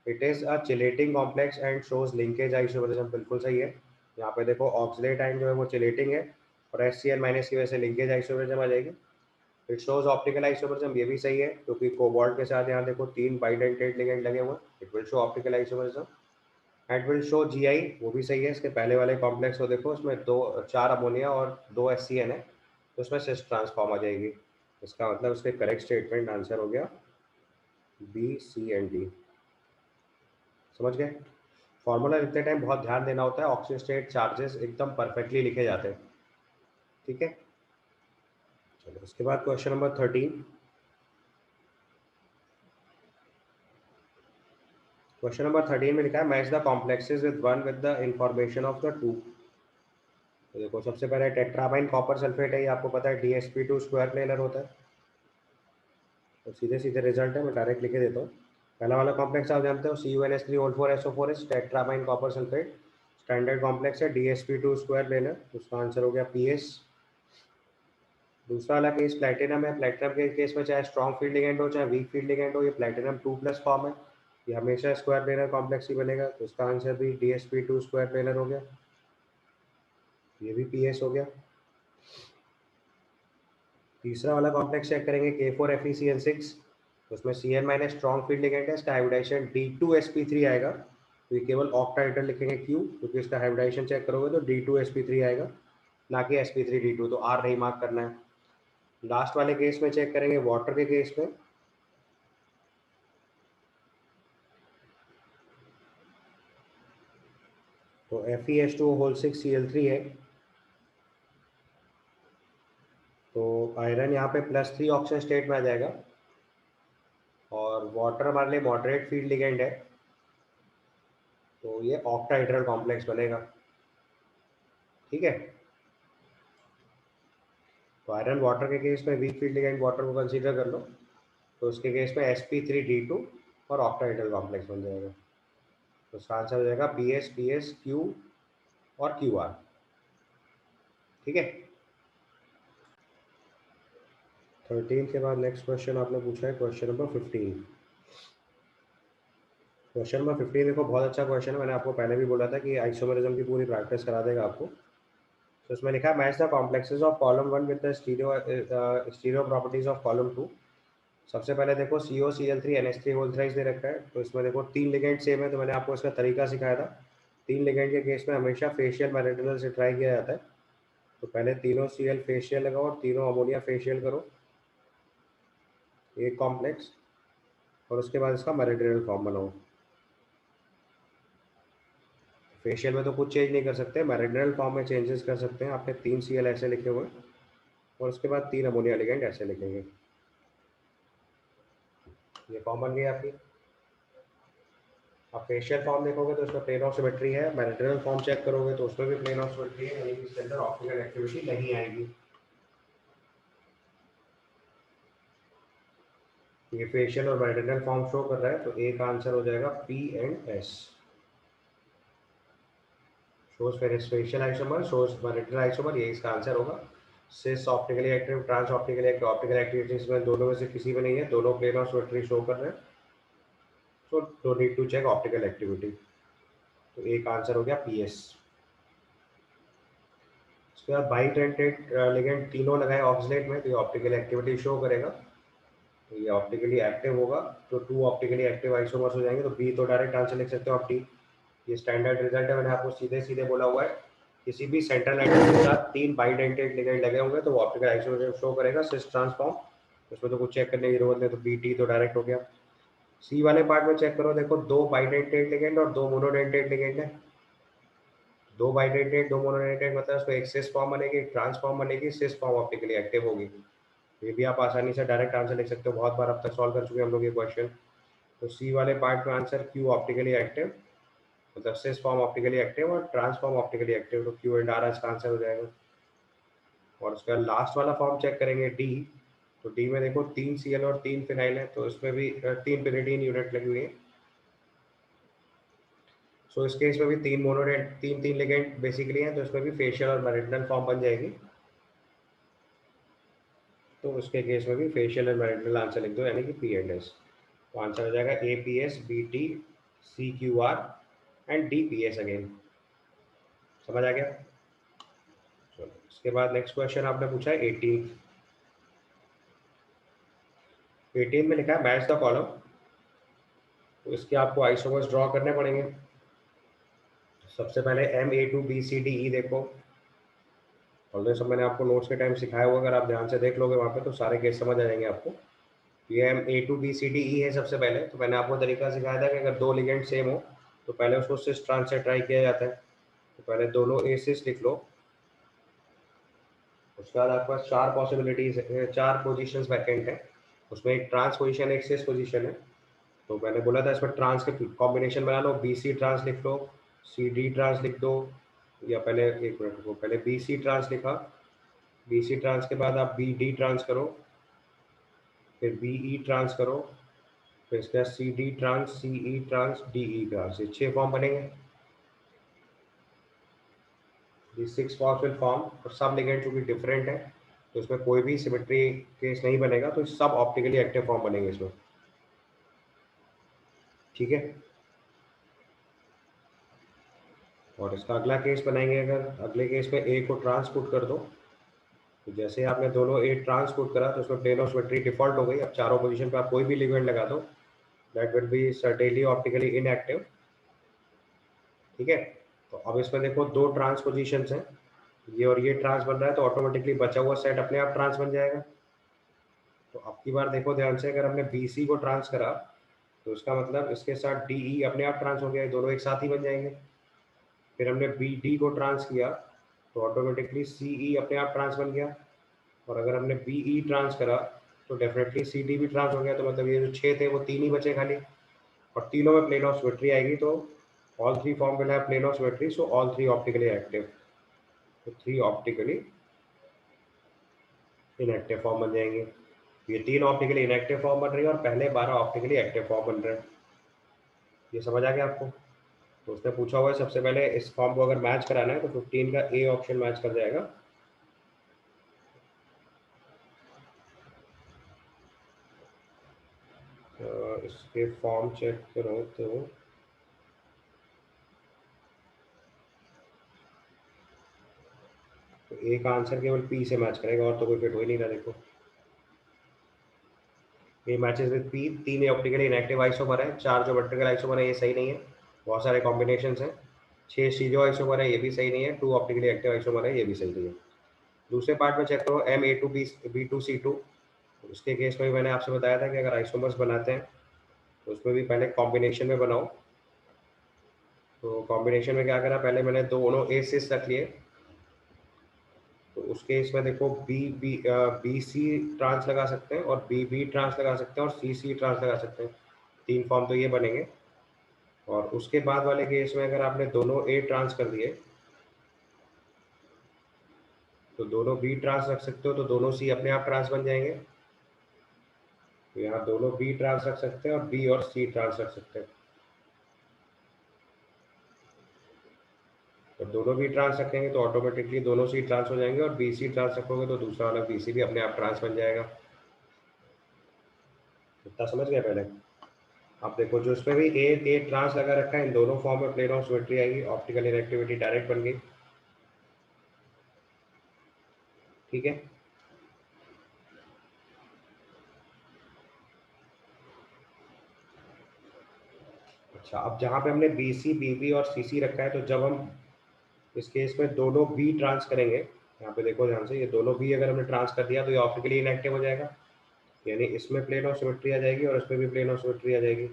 A: It is a chelating complex and shows linkage isomerism, बिल्कुल सही है। यहाँ पे देखो ऑक्सलेट आयन जो है वो चिलेटिंग है और HCl माइनस की वजह से लिंकेज आइसोमरिज्म आ जाएगी। इट शोज ऑप्टिकल आइसोमरिज्म, ये भी सही है क्योंकि कोबाल्ट के साथ यहाँ देखो 3 बाइडेंटेट लिगेंड लगे हुए हैं, it will show optical isomerism. And will show GI, वो भी सही है। इसके पहले वाले कॉम्प्लेक्स को देखो, उसमें 4 अमोनिया और 2 HCl है तो उसमें सिस ट्रांसफॉर्म आ जाएगी। इसका मतलब उसके करेक्ट स्टेटमेंट आंसर हो गया B, C एंड D। समझ गए। फॉर्मूला लिखते टाइम बहुत ध्यान देना होता है, ऑक्सीजन स्टेट चार्जेस एकदम परफेक्टली लिखे जाते हैं। ठीक है। चलो उसके बाद क्वेश्चन नंबर 13। क्वेश्चन नंबर 13 में लिखा है match the complexes with one with the information of the two. तो देखो सबसे पहले टेट्रामाइन कॉपर सल्फेट है, ये आपको पता है DsP2 स्क्वायर प्लेनर होता है। तो सीधे सीधे रिजल्ट है, मैं डायरेक्ट लिखे देता हूँ। पहला वाला कॉम्प्लेक्स आप जानते हो CuNH3 whole 4 SO4H tetraammine copper sulphate, standard complex है DsP2 स्क्वायर प्लेनर, उसका आंसर हो गया PS। दूसरा वाला केस प्लेटिनम है। प्लेटिनम के केस में चाहे स्ट्रॉन्ग फील्ड लिगेंड हो चाहे वीक फील्ड लिगेंड हो, ये प्लेटिनम 2+ फॉर्म है, ये हमेशा स्क्वायर प्लेनर कॉम्प्लेक्स ही बनेगा। तो इसका आंसर भी DsP2 स्क्वायर प्लेनर हो गया, ये भी PS हो गया। तीसरा वाला कॉम्प्लेक्स चेक करेंगे K4FeCl6, तो उसमें Cl- स्ट्रॉन्ग फील्ड लिगेंड है, इसका हाइब्रिडाइजेशन D2sp3 आएगा। तो ये केवल ऑक्टाहेड्रल लिखेंगे क्यों, क्योंकि इसका हाइब्रिडाइजेशन चेक करोगे तो D2sp3 आएगा, ना कि sp3d2, तो R नहीं मार्क करना है। लास्ट वाले केस में चेक करेंगे वाटर के केस में, तो FeH2 होल 6 Cl3 है, तो आयरन यहाँ पे +3 ऑक्सीजन स्टेट में आ जाएगा और वाटर हमारे लिए मॉडरेट फील्ड लिगेंड है, तो ये ऑक्टाहेड्रल कॉम्प्लेक्स बनेगा। ठीक है। तो आयरन वाटर के केस में वीक फील्ड लिगेंड वाटर को कंसीडर कर लो, तो उसके केस में sp3d2 और ऑक्टाहेड्रल कॉम्प्लेक्स बन जाएगा। तो इसका आंसर हो जाएगा PS Q और QR। ठीक है। 13 के बाद नेक्स्ट क्वेश्चन आपने पूछा है क्वेश्चन नंबर 15। क्वेश्चन नंबर 15 देखो बहुत अच्छा क्वेश्चन है, मैंने आपको पहले भी बोला था कि आइसोमेरिज्म की पूरी प्रैक्टिस करा देगा आपको। तो इसमें लिखा है match the complexes of column 1 with the stereo properties of column 2। सबसे पहले देखो COCl3 NH3 होल थ्राइस दे रखा है, तो इसमें देखो 3 लिगेंड सेम है, तो मैंने आपको इसका तरीका सिखाया था। तीन लिगेंड के केस में हमेशा फेशियल मैरिडिनल से ट्राई किया जाता है। तो पहले तीनों Cl फेशियल लगाओ और तीनों अमोनिया फेशियल करो, एक कॉम्प्लेक्स, और उसके बाद इसका मैरिडिनल फॉर्म बनाओ। फेशियल में तो कुछ चेंज नहीं कर सकते, मैरिडिनल फॉर्म में चेंजेस कर सकते हैं। आपने 3 Cl ऐसे लिखे हुए हैं और उसके बाद 3 अमोनिया लिगेंड ऐसे लिखेंगे। ये फॉर्म बन गई आपकी। आप फेशियल फॉर्म देखोगे तो उसमें प्लेन ऑफ सिमेट्री है, मैरिडिनल फॉर्म चेक करोगे तो उसमें भी प्लेन ऑफ सिमेट्री है, यानी कि इसके अंदर ऑप्टिकल एक्टिविटी नहीं आएगी। ये फेशियल और मैरिडिनल फॉर्म शो कर रहा है, तो ए का आंसर हो जाएगा P&S। Shows facial isomer, shows meridional isomer, ये इसका आंसर होगा। Cis optically active, trans optically active, optical activities में दोनों में से किसी में नहीं है, दोनों प्लेन ऑफ सिमेट्री शो कर रहे हैं, so do need to check optical activity. तो ए का आंसर हो गया PS। उसके बाद बाइडेंटेड लिगेंड तीनों लगाए ऑक्सीलेट में, तो ये ऑप्टिकल एक्टिविटी शो करेगा, तो ये ऑप्टिकली एक्टिव होगा। तो 2 ऑप्टिकली एक्टिव आइसोमर्स हो जाएंगे, तो बी तो डायरेक्ट आंसर लिख सकते हो आप, डी। ये स्टैंडर्ड रिजल्ट है, मैंने आपको सीधे सीधे बोला हुआ है। किसी भी सेंट्रल एटम के साथ 3 बाइडेंटेड लिगेंड लगे होंगे तो वो ऑप्टिकल आइसोमर शो करेगा, सिस ट्रांसफॉर्म। उसमें तो कुछ चेक करने की जरूरत नहीं, तो बी टी तो डायरेक्ट हो गया। सी वाले पार्ट में चेक करो, देखो 2 बाइडेंटेड लिगेंड और 2 मोनोडेंटेड लिगेंड है। 2 बाइडेंटेड 2 मोनोडेंटेड मतलब उसको एक सिस फॉर्म बनेगी, एक ट्रांस फॉर्म बनेगी, सिस फॉर्म ऑप्टिकली एक्टिव होगी। ये भी आप आसानी से डायरेक्ट आंसर लिख सकते हो, बहुत बार अब तक सॉल्व कर चुके हैं हम लोग ये क्वेश्चन। तो सी वाले पार्ट में आंसर क्यू ऑप्टिकली एक्टिव, मतलब सिस फॉर्म ऑप्टिकली एक्टिव और ट्रांसफॉर्म ऑप्टिकली एक्टिव, तो क्यू एंड आर इसका आंसर हो जाएगा। और उसका लास्ट वाला फॉर्म चेक करेंगे डी, तो डी में देखो 3 Cl और 3 फिनाइल है, तो इसमें भी 3 पिरिडीन यूनिट लगी हुई है। सो इस केस में भी 3 मोनोडेंट 3 लिगेंड बेसिकली हैं, तो इसमें भी फेशियल और मैरिडिनल फॉर्म बन जाएगी। तो उसके केस में भी फेशियल और मैरिडिनल आंसर लिख दो, यानी कि P&S। तो आंसर हो जाएगा APS BT CQR and DPS again. समझ आ गया? चलो इसके बाद नेक्स्ट क्वेश्चन आपने पूछा है 18। 18 में लिखा है मैच द कॉलम, तो इसके आपको आइसोमर्स ड्रॉ करने पड़ेंगे। सबसे पहले MA2BCDE देखो, ऑलरेडी सब मैंने आपको नोट्स के टाइम सिखाया हुआ, अगर आप ध्यान से देख लोगे वहाँ पे तो सारे केस समझ आ जाएंगे आपको। ये MA2BCDE है सबसे पहले, तो मैंने आपको तरीका सिखाया था कि अगर 2 लिगेंड सेम हो तो पहले उसको सिस ट्रांस से ट्राई किया जाता है। तो पहले दोनों ए सिस लिख लो, उसके बाद आपके पास 4 पॉसिबिलिटीज, 4 पोजिशन वैकेंट है। उसमें एक ट्रांस पोजिशन, एक सिस पोजिशन है। तो मैंने बोला था इसमें ट्रांस के कॉम्बिनेशन बना लो, BC ट्रांस लिख लो, CD ट्रांस लिख दो, या पहले एक मिनट को पहले BC ट्रांस लिखा, BC ट्रांस के बाद आप BD ट्रांस करो, फिर BE ट्रांस करो, फिर इसके बाद CD trans, CE trans, DE trans, ये 6 फॉर्म बनेंगे। ये 6 फॉर्म्स विल फॉर्म, और सब लिगेंड चूंकि डिफरेंट है तो इसमें कोई भी सिमेट्री केस नहीं बनेगा, तो सब ऑप्टिकली एक्टिव फॉर्म बनेंगे इसमें। ठीक है, और इसका अगला केस बनाएंगे, अगर अगले केस में ए को ट्रांसपुट कर दो, तो जैसे आपने दोनों ए ट्रांसपुट करा तो उसमें प्लेन ऑफ सिमेट्री डिफॉल्ट हो गई। अब चारों पोजीशन पे आप कोई भी लिगेंड लगा दो, that will be certainly optically inactive. ठीक है, तो अब इसमें देखो 2 ट्रांस पोजीशंस हैं, ये और ये ट्रांस बन रहा है, तो ऑटोमेटिकली बचा हुआ सेट अपने आप ट्रांस बन जाएगा। तो अब की बार देखो ध्यान से, अगर हमने BC को ट्रांस करा तो उसका मतलब इसके साथ DE अपने आप ट्रांस हो गया, दोनों एक साथ ही बन जाएंगे। फिर हमने BD को ट्रांस किया तो ऑटोमेटिकली CE अपने आप ट्रांस बन गया, और अगर हमने BE ट्रांस करा तो डेफिनेटली CD भी ट्रांस हो गया। तो मतलब ये जो 6 थे वो 3 ही बचे खाली, और तीनों में प्लेन ऑफ सिमेट्री आएगी, तो all 3 form will have plane of symmetry, so all 3 optically active. तो 3 ऑप्टिकली इनएक्टिव फॉर्म बन जाएंगे। ये 3 ऑप्टिकली इनएक्टिव फॉर्म बन रही है और पहले 12 ऑप्टिकली एक्टिव फॉर्म बन रहे हैं। ये समझ आ गया आपको? तो उसने पूछा हुआ है सबसे पहले इस फॉर्म को अगर मैच कराना है तो 15 का ए ऑप्शन मैच कर जाएगा। इसके फॉर्म चेक करो तो ए का आंसर केवल पी से मैच करेगा, और तो कोई फिट हो ही नहीं रहा। देखो A matches with P, 3 optically inactive isomer है, 4 जो वर्टिकल आइसोमर है ये सही नहीं है, बहुत सारे कॉम्बिनेशन हैं। 6 स्टीरियो आइसोमर है, ये भी सही नहीं है। 2 ऑप्टिकली एक्टिव आइसोमर है, ये भी सही नहीं है। दूसरे पार्ट में चेक करो Ma2B2C2। उसके केस में भी मैंने आपसे बताया था कि अगर आइसोमर्स बनाते हैं तो उसमें भी पहले कॉम्बिनेशन में बनाओ। तो कॉम्बिनेशन में क्या करा, पहले मैंने दोनों ए सिस रख लिए। तो उस केस में देखो बी सी ट्रांस लगा सकते हैं और बी बी ट्रांस लगा सकते हैं और सी सी ट्रांस लगा सकते हैं। 3 फॉर्म तो ये बनेंगे। और उसके बाद वाले केस में अगर आपने दोनों ए ट्रांस कर दिए तो दोनों बी ट्रांस रख सकते हो, तो दोनों सी अपने आप ट्रांस बन जाएंगे। तो यहाँ दोनों बी ट्रांस रख सकते हैं और बी और सी ट्रांस रख सकते हैं। तो दोनों बी ट्रांस रखेंगे तो ऑटोमेटिकली दोनों सी ट्रांस हो जाएंगे, और बी सी ट्रांस रखोगे तो दूसरा वाला बी सी भी अपने आप ट्रांस बन जाएगा। इतना समझ गए पहले? आप देखो जो इसमें भी ए ए ट्रांस लगा रखा है, इन दोनों फॉर्म में प्लेन ऑफ सिमेट्री आएगी, ऑप्टिकल इनएक्टिविटी डायरेक्ट बन गई। ठीक है। अच्छा, अब जहाँ पे हमने बी सी बी बी और सी सी रखा है, तो जब हम इस केस में दोनों बी ट्रांस करेंगे, यहाँ पे देखो ध्यान से, ये दोनों बी अगर हमने ट्रांस कर दिया तो ये ऑप्टिकली इनएक्टिव हो जाएगा। यानी इसमें प्लेन ऑफ सिमेट्री आ जाएगी और इसमें भी प्लेन ऑफ सिमेट्री आ जाएगी।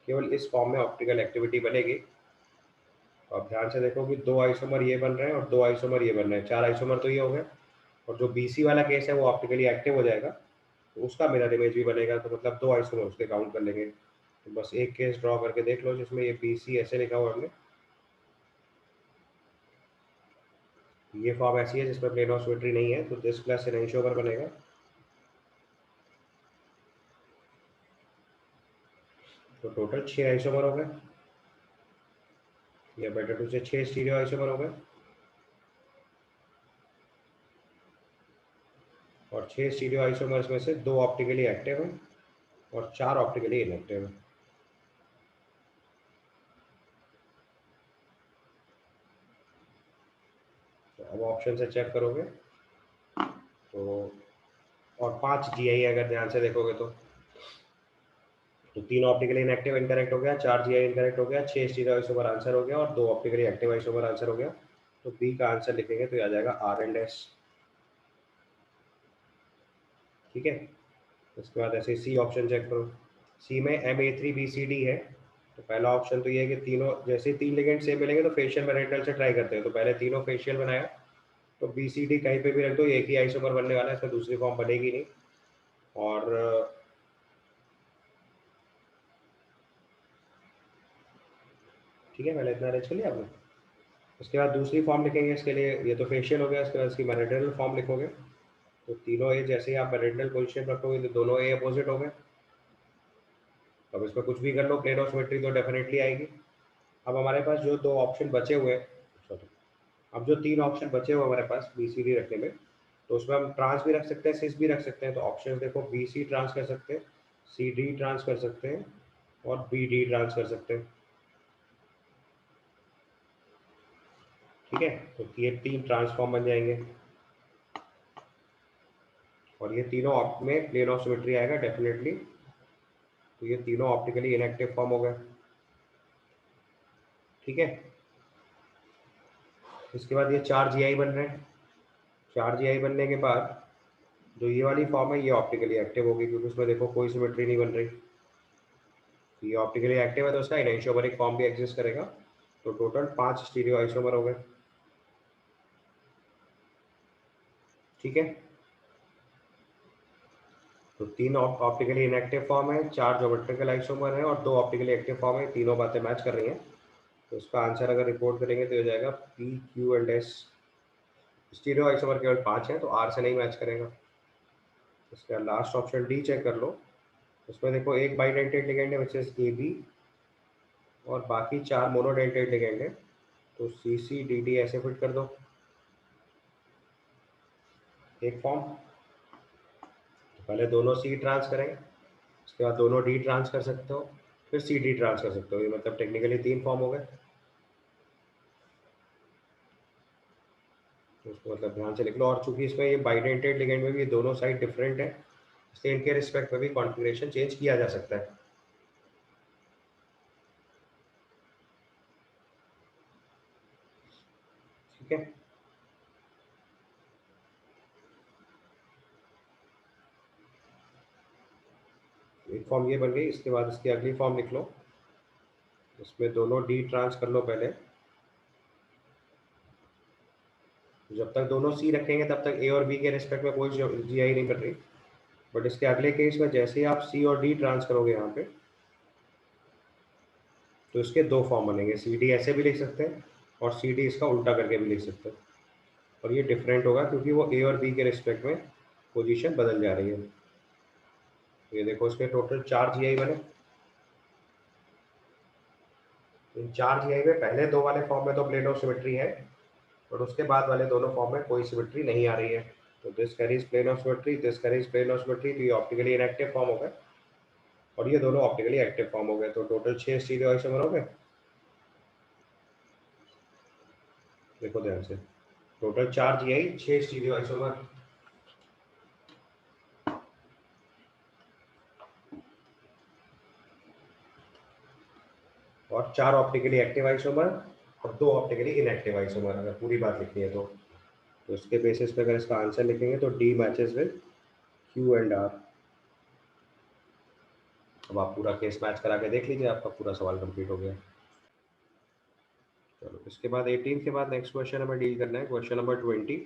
A: केवल इस फॉर्म में ऑप्टिकल एक्टिविटी बनेगी। तो आप ध्यान से देखो कि 2 आइसोमर ये बन रहे हैं और 2 आइसोमर ये बन रहे हैं, 4 आइसोमर तो ये हो गए। और जो बी सी वाला केस है वो ऑप्टिकली एक्टिव हो जाएगा, तो उसका मिरर इमेज भी बनेगा। तो मतलब 2 आइसोमर उसके काउंट कर लेंगे। तो बस एक केस ड्रॉ करके देख लो जिसमें ये बी सी ऐसे लिखा हुआ हमने, ये फॉर्म ऐसी है जिसमें प्लेन ऑफ सिमेट्री नहीं है, तो दिस प्लस एन बनेगा। तो टोटल 6 आइसोमर हो गए, या बेटर टू से 6 स्टीरियो आइसोमर हो गए। और 6 स्टीरियो आइसोमर्स में से 2 ऑप्टिकली एक्टिव हैं और 4 ऑप्टिकली इनएक्टिव हैं। तो अब ऑप्शन से चेक करोगे तो, और 5 जीआई अगर ध्यान से देखोगे तो 3 ऑप्टिकली इनएक्टिव इनकरेक्ट हो गया, 4 जीआई इनकरेक्ट हो गया, 6 स्टीरियो आइसोमर आंसर हो गया और 2 ऑप्टिकली एक्टिव आइसोमर आंसर हो गया। तो बी का आंसर लिखेंगे तो आ जाएगा आर एंड एस। ठीक है। उसके बाद ऐसे सी ऑप्शन चेक करो। सी में Ma3BCD है। तो पहला ऑप्शन तो ये है कि तीनों जैसे 3 लिगेंड सेम मिलेंगे तो फेशियल मैरिटल से ट्राई करते हैं। तो पहले तीनों फेशियल बनाया, तो BCD कहीं पे भी रख दो, एक ही आइसोमर बनने वाला है, इसमें दूसरी फॉर्म बनेगी नहीं। और ठीक है, पहले इतना अरेंज कर लिया आपने। उसके बाद दूसरी फॉर्म लिखेंगे इसके लिए, ये तो फेशियल हो गया, इसके बाद इसकी मैरिटल फॉर्म लिखोगे। तो तीनों ए जैसे ही आप मैरिटल पोजिशन रखोगे तो दोनों ए अपोजिट हो गए। अब इसमें कुछ भी कर लो, प्लेन ऑफ सिमेट्री तो डेफिनेटली आएगी। अब हमारे पास जो 2 ऑप्शन बचे हुए हैं, सॉरी, अब जो 3 ऑप्शन बचे हुए हमारे पास BCD रखने में, तो उसमें हम ट्रांस भी रख सकते हैं, सिस भी रख सकते हैं। तो ऑप्शन देखो, BC ट्रांस कर सकते हैं, CD ट्रांस कर सकते हैं और BD ट्रांस कर सकते हैं। ठीक है। तो ये 3 ट्रांसफॉर्म बन जाएंगे और ये तीनों में प्लेन ऑफ सिमेट्री आएगा डेफिनेटली। तो ये तीनों ऑप्टिकली इनएक्टिव फॉर्म हो गए। ठीक है। इसके बाद ये 4 GI बन रहे हैं। 4 GI बनने के बाद जो ये वाली फॉर्म है ये ऑप्टिकली एक्टिव होगी, क्योंकि उसमें देखो कोई सिमेट्री नहीं बन रही। तो ये ऑप्टिकली एक्टिव है तो उसका एनेंशियोमेरिक फॉर्म भी एग्जिस्ट करेगा। तो टोटल 5 स्टीरियो आइसोमर हो गए। ठीक है। तो 3 ऑप्टिकली इनएक्टिव फॉर्म है, 4 ज्योमेट्रिकल आइसोमर है और 2 ऑप्टिकली एक्टिव फॉर्म है। तीनों बातें मैच कर रही हैं। तो इसका आंसर अगर रिपोर्ट करेंगे तो हो जाएगा PQ&S। स्टीरियो आइसोमर केवल 5 है तो आर से नहीं मैच करेगा। इसका लास्ट ऑप्शन डी चेक कर लो। उसमें देखो एक बाइडेंटेड लिगेंड है विच इज AB और बाकी 4 मोनोडेंटेड लिगेंड है। तो CCDD ऐसे फिट कर दो एक फॉर्म। पहले दोनों C ट्रांस करेंगे, उसके बाद दोनों D ट्रांस कर सकते हो, फिर CD ट्रांस कर सकते हो। ये मतलब टेक्निकली 3 फॉर्म हो गए। तो उसको मतलब ध्यान से लिख लो। और चूंकि इसमें ये बाइडेंटेड लिगेंड में भी दोनों साइड डिफरेंट है, इसलिए इनके रिस्पेक्ट में भी कॉन्फ़िगरेशन चेंज किया जा सकता है। ठीक है। एक फॉर्म ये बन गई, इसके बाद इसकी अगली फॉर्म लिख लो, इसमें दोनों डी ट्रांस कर लो पहले। जब तक दोनों सी रखेंगे तब तक ए और बी के रिस्पेक्ट में कोई जी आई नहीं बन रही, बट इसके अगले केस में जैसे ही आप सी और डी ट्रांस करोगे यहाँ पे, तो इसके दो फॉर्म बनेंगे, सी डी ऐसे भी लिख सकते हैं और सी डी इसका उल्टा करके भी लिख सकते हैं, और ये डिफरेंट होगा क्योंकि वो ए और बी के रिस्पेक्ट में पोजीशन बदल जा रही है। ये देखो इसके टोटल 4 जी आई बने। इन 4 जी आई में पहले दो वाले फॉर्म में तो प्लेन ऑफ सिमेट्री है, और उसके बाद वाले दोनों फॉर्म में कोई सिमेट्री नहीं आ रही है। तो this carries plane of symmetry, this carries plane of symmetry, तो ये ऑप्टिकली इनएक्टिव फॉर्म हो गए और ये दोनों ऑप्टिकली एक्टिव फॉर्म हो गए। तो टोटल 6 स्टीरियो आइसोमर हो गए। देखो ध्यान से, टोटल 4 जी आई, 6 स्टीरियो आइसोमर। और 4 ऑप्टिकली एक्टिव आइसोमर और 2 ऑप्टिकली इनएक्टिव आइसोमर, अगर पूरी बात लिखनी है तो इसके बेसिस पे अगर इसका आंसर लिखेंगे तो D matches with Q and R. अब आप पूरा केस मैच करा के देख लीजिए, आपका पूरा सवाल कंप्लीट हो गया। चलो इसके बाद 18 के बाद नेक्स्ट क्वेश्चन हमें डील करना है, क्वेश्चन नंबर 20।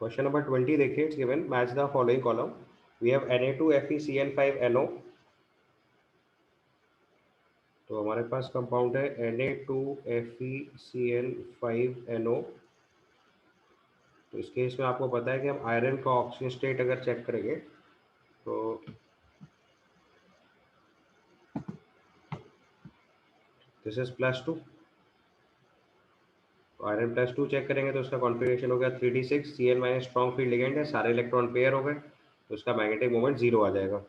A: क्वेश्चन नंबर 20 देखिए, it's given match the following column, we have Na2FeCN5NO। तो हमारे पास कंपाउंड है Na2FeCN5NO। तो इस केस में आपको पता है कि हम आयरन का ऑक्सीजन स्टेट अगर चेक करेंगे तो दिस इज +2। आयरन +2 चेक करेंगे तो उसका कॉन्फ़िगरेशन हो गया 3d6, Cn- strong field ligand है, सारे इलेक्ट्रॉन पेयर हो गए, तो उसका मैग्नेटिक मोमेंट 0 आ जाएगा।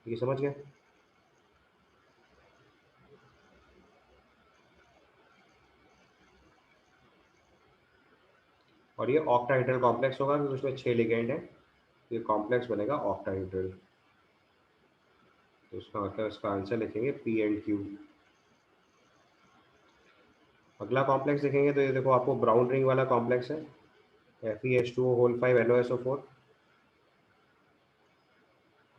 A: ये समझ गए। और ये ऑक्टाहेड्रल कॉम्प्लेक्स होगा क्योंकि उसमें 6 लिगेंड है, ये कॉम्प्लेक्स बनेगा ऑक्टाहेड्रल। तो इसका मतलब इसका आंसर लिखेंगे पी एंड क्यू। अगला कॉम्प्लेक्स देखेंगे तो ये देखो आपको ब्राउन रिंग वाला कॉम्प्लेक्स है, FeH2O5NOSO4।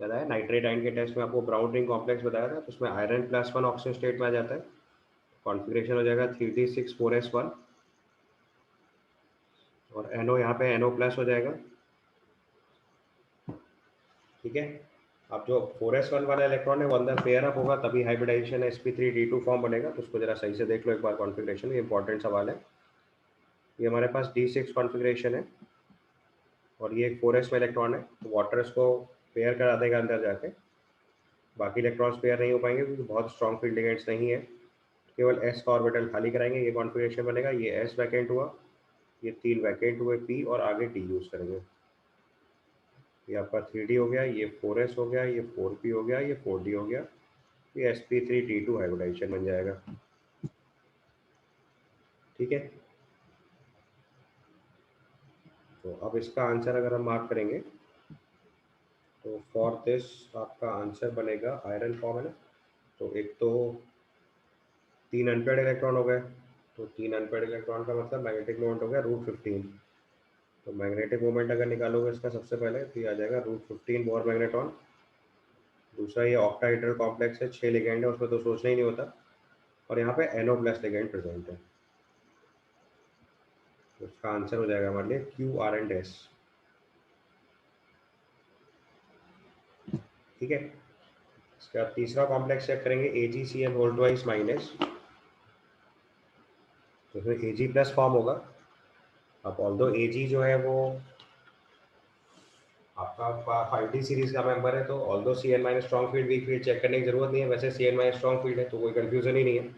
A: याद है नाइट्रेट आयन के टेस्ट में आपको ब्राउन रिंग कॉम्प्लेक्स बताया था, तो उसमें आयरन +1 ऑक्सीजन स्टेट में आ जाता है, कॉन्फ़िगरेशन हो जाएगा 3d6 4s1, और NO यहाँ पे NO+ हो जाएगा। ठीक है। अब जो 4s1 वाला इलेक्ट्रॉन है वो अंदर पेयर अप होगा, तभी हाइब्रिडाइजेशन sp3d2 फॉर्म बनेगा। तो उसको जरा सही से देख लो एक बार कॉन्फ़िगरेशन, ये इंपॉर्टेंट सवाल है। ये हमारे पास d6 कॉन्फ़िगरेशन है और ये एक 4s में इलेक्ट्रॉन है, तो वाटर इसको पेयर करा देगा अंदर जाके, बाकी इलेक्ट्रॉन्स पेयर नहीं हो पाएंगे क्योंकि बहुत स्ट्रॉन्ग फील्ड लिगेंड्स नहीं है। केवल s का ऑर्बिटल खाली कराएंगे, ये कॉन्फ़िगरेशन बनेगा, ये s वैकेंट हुआ, ये 3 वैकेंट हुए p, और आगे d यूज़ करेंगे। ये आपका 3d हो गया, ये 4s हो गया, ये 4p हो गया, ये 4d हो गया, ये sp3d2 हाइब्रिडाइजेशन बन जाएगा। ठीक है। तो अब इसका आंसर अगर हम मार्क करेंगे तो फॉर दिस आपका आंसर बनेगा, आयरन फॉर्म है ना, तो एक तो 3 अनपेड इलेक्ट्रॉन हो गए, तो 3 अनपेड इलेक्ट्रॉन का मतलब मैग्नेटिक मोमेंट हो गया √15। तो मैग्नेटिक मोमेंट अगर निकालोगे इसका सबसे पहले तो ये आ जाएगा √15 बोर मैग्नेटॉन। दूसरा ये ऑक्टाहेड्रल कॉम्प्लेक्स है, 6 लिगेंड है, उसमें तो सोचना ही नहीं होता, और यहाँ पे NO+ लिगेंड प्रेजेंट है, तो उसका आंसर हो जाएगा हमारे लिए Q, R एंड S। ठीक है। इसके बाद तीसरा कॉम्प्लेक्स चेक करेंगे AgCl2-, तो इसमें Ag+ फॉर्म होगा। अब ऑल्दो Ag जो है वो आपका 5D सीरीज का मेंबर है, तो although Cn- strong field weak field check करने की जरूरत नहीं है, वैसे Cn- स्ट्रॉन्ग फील्ड है तो कोई कंफ्यूजन ही नहीं है।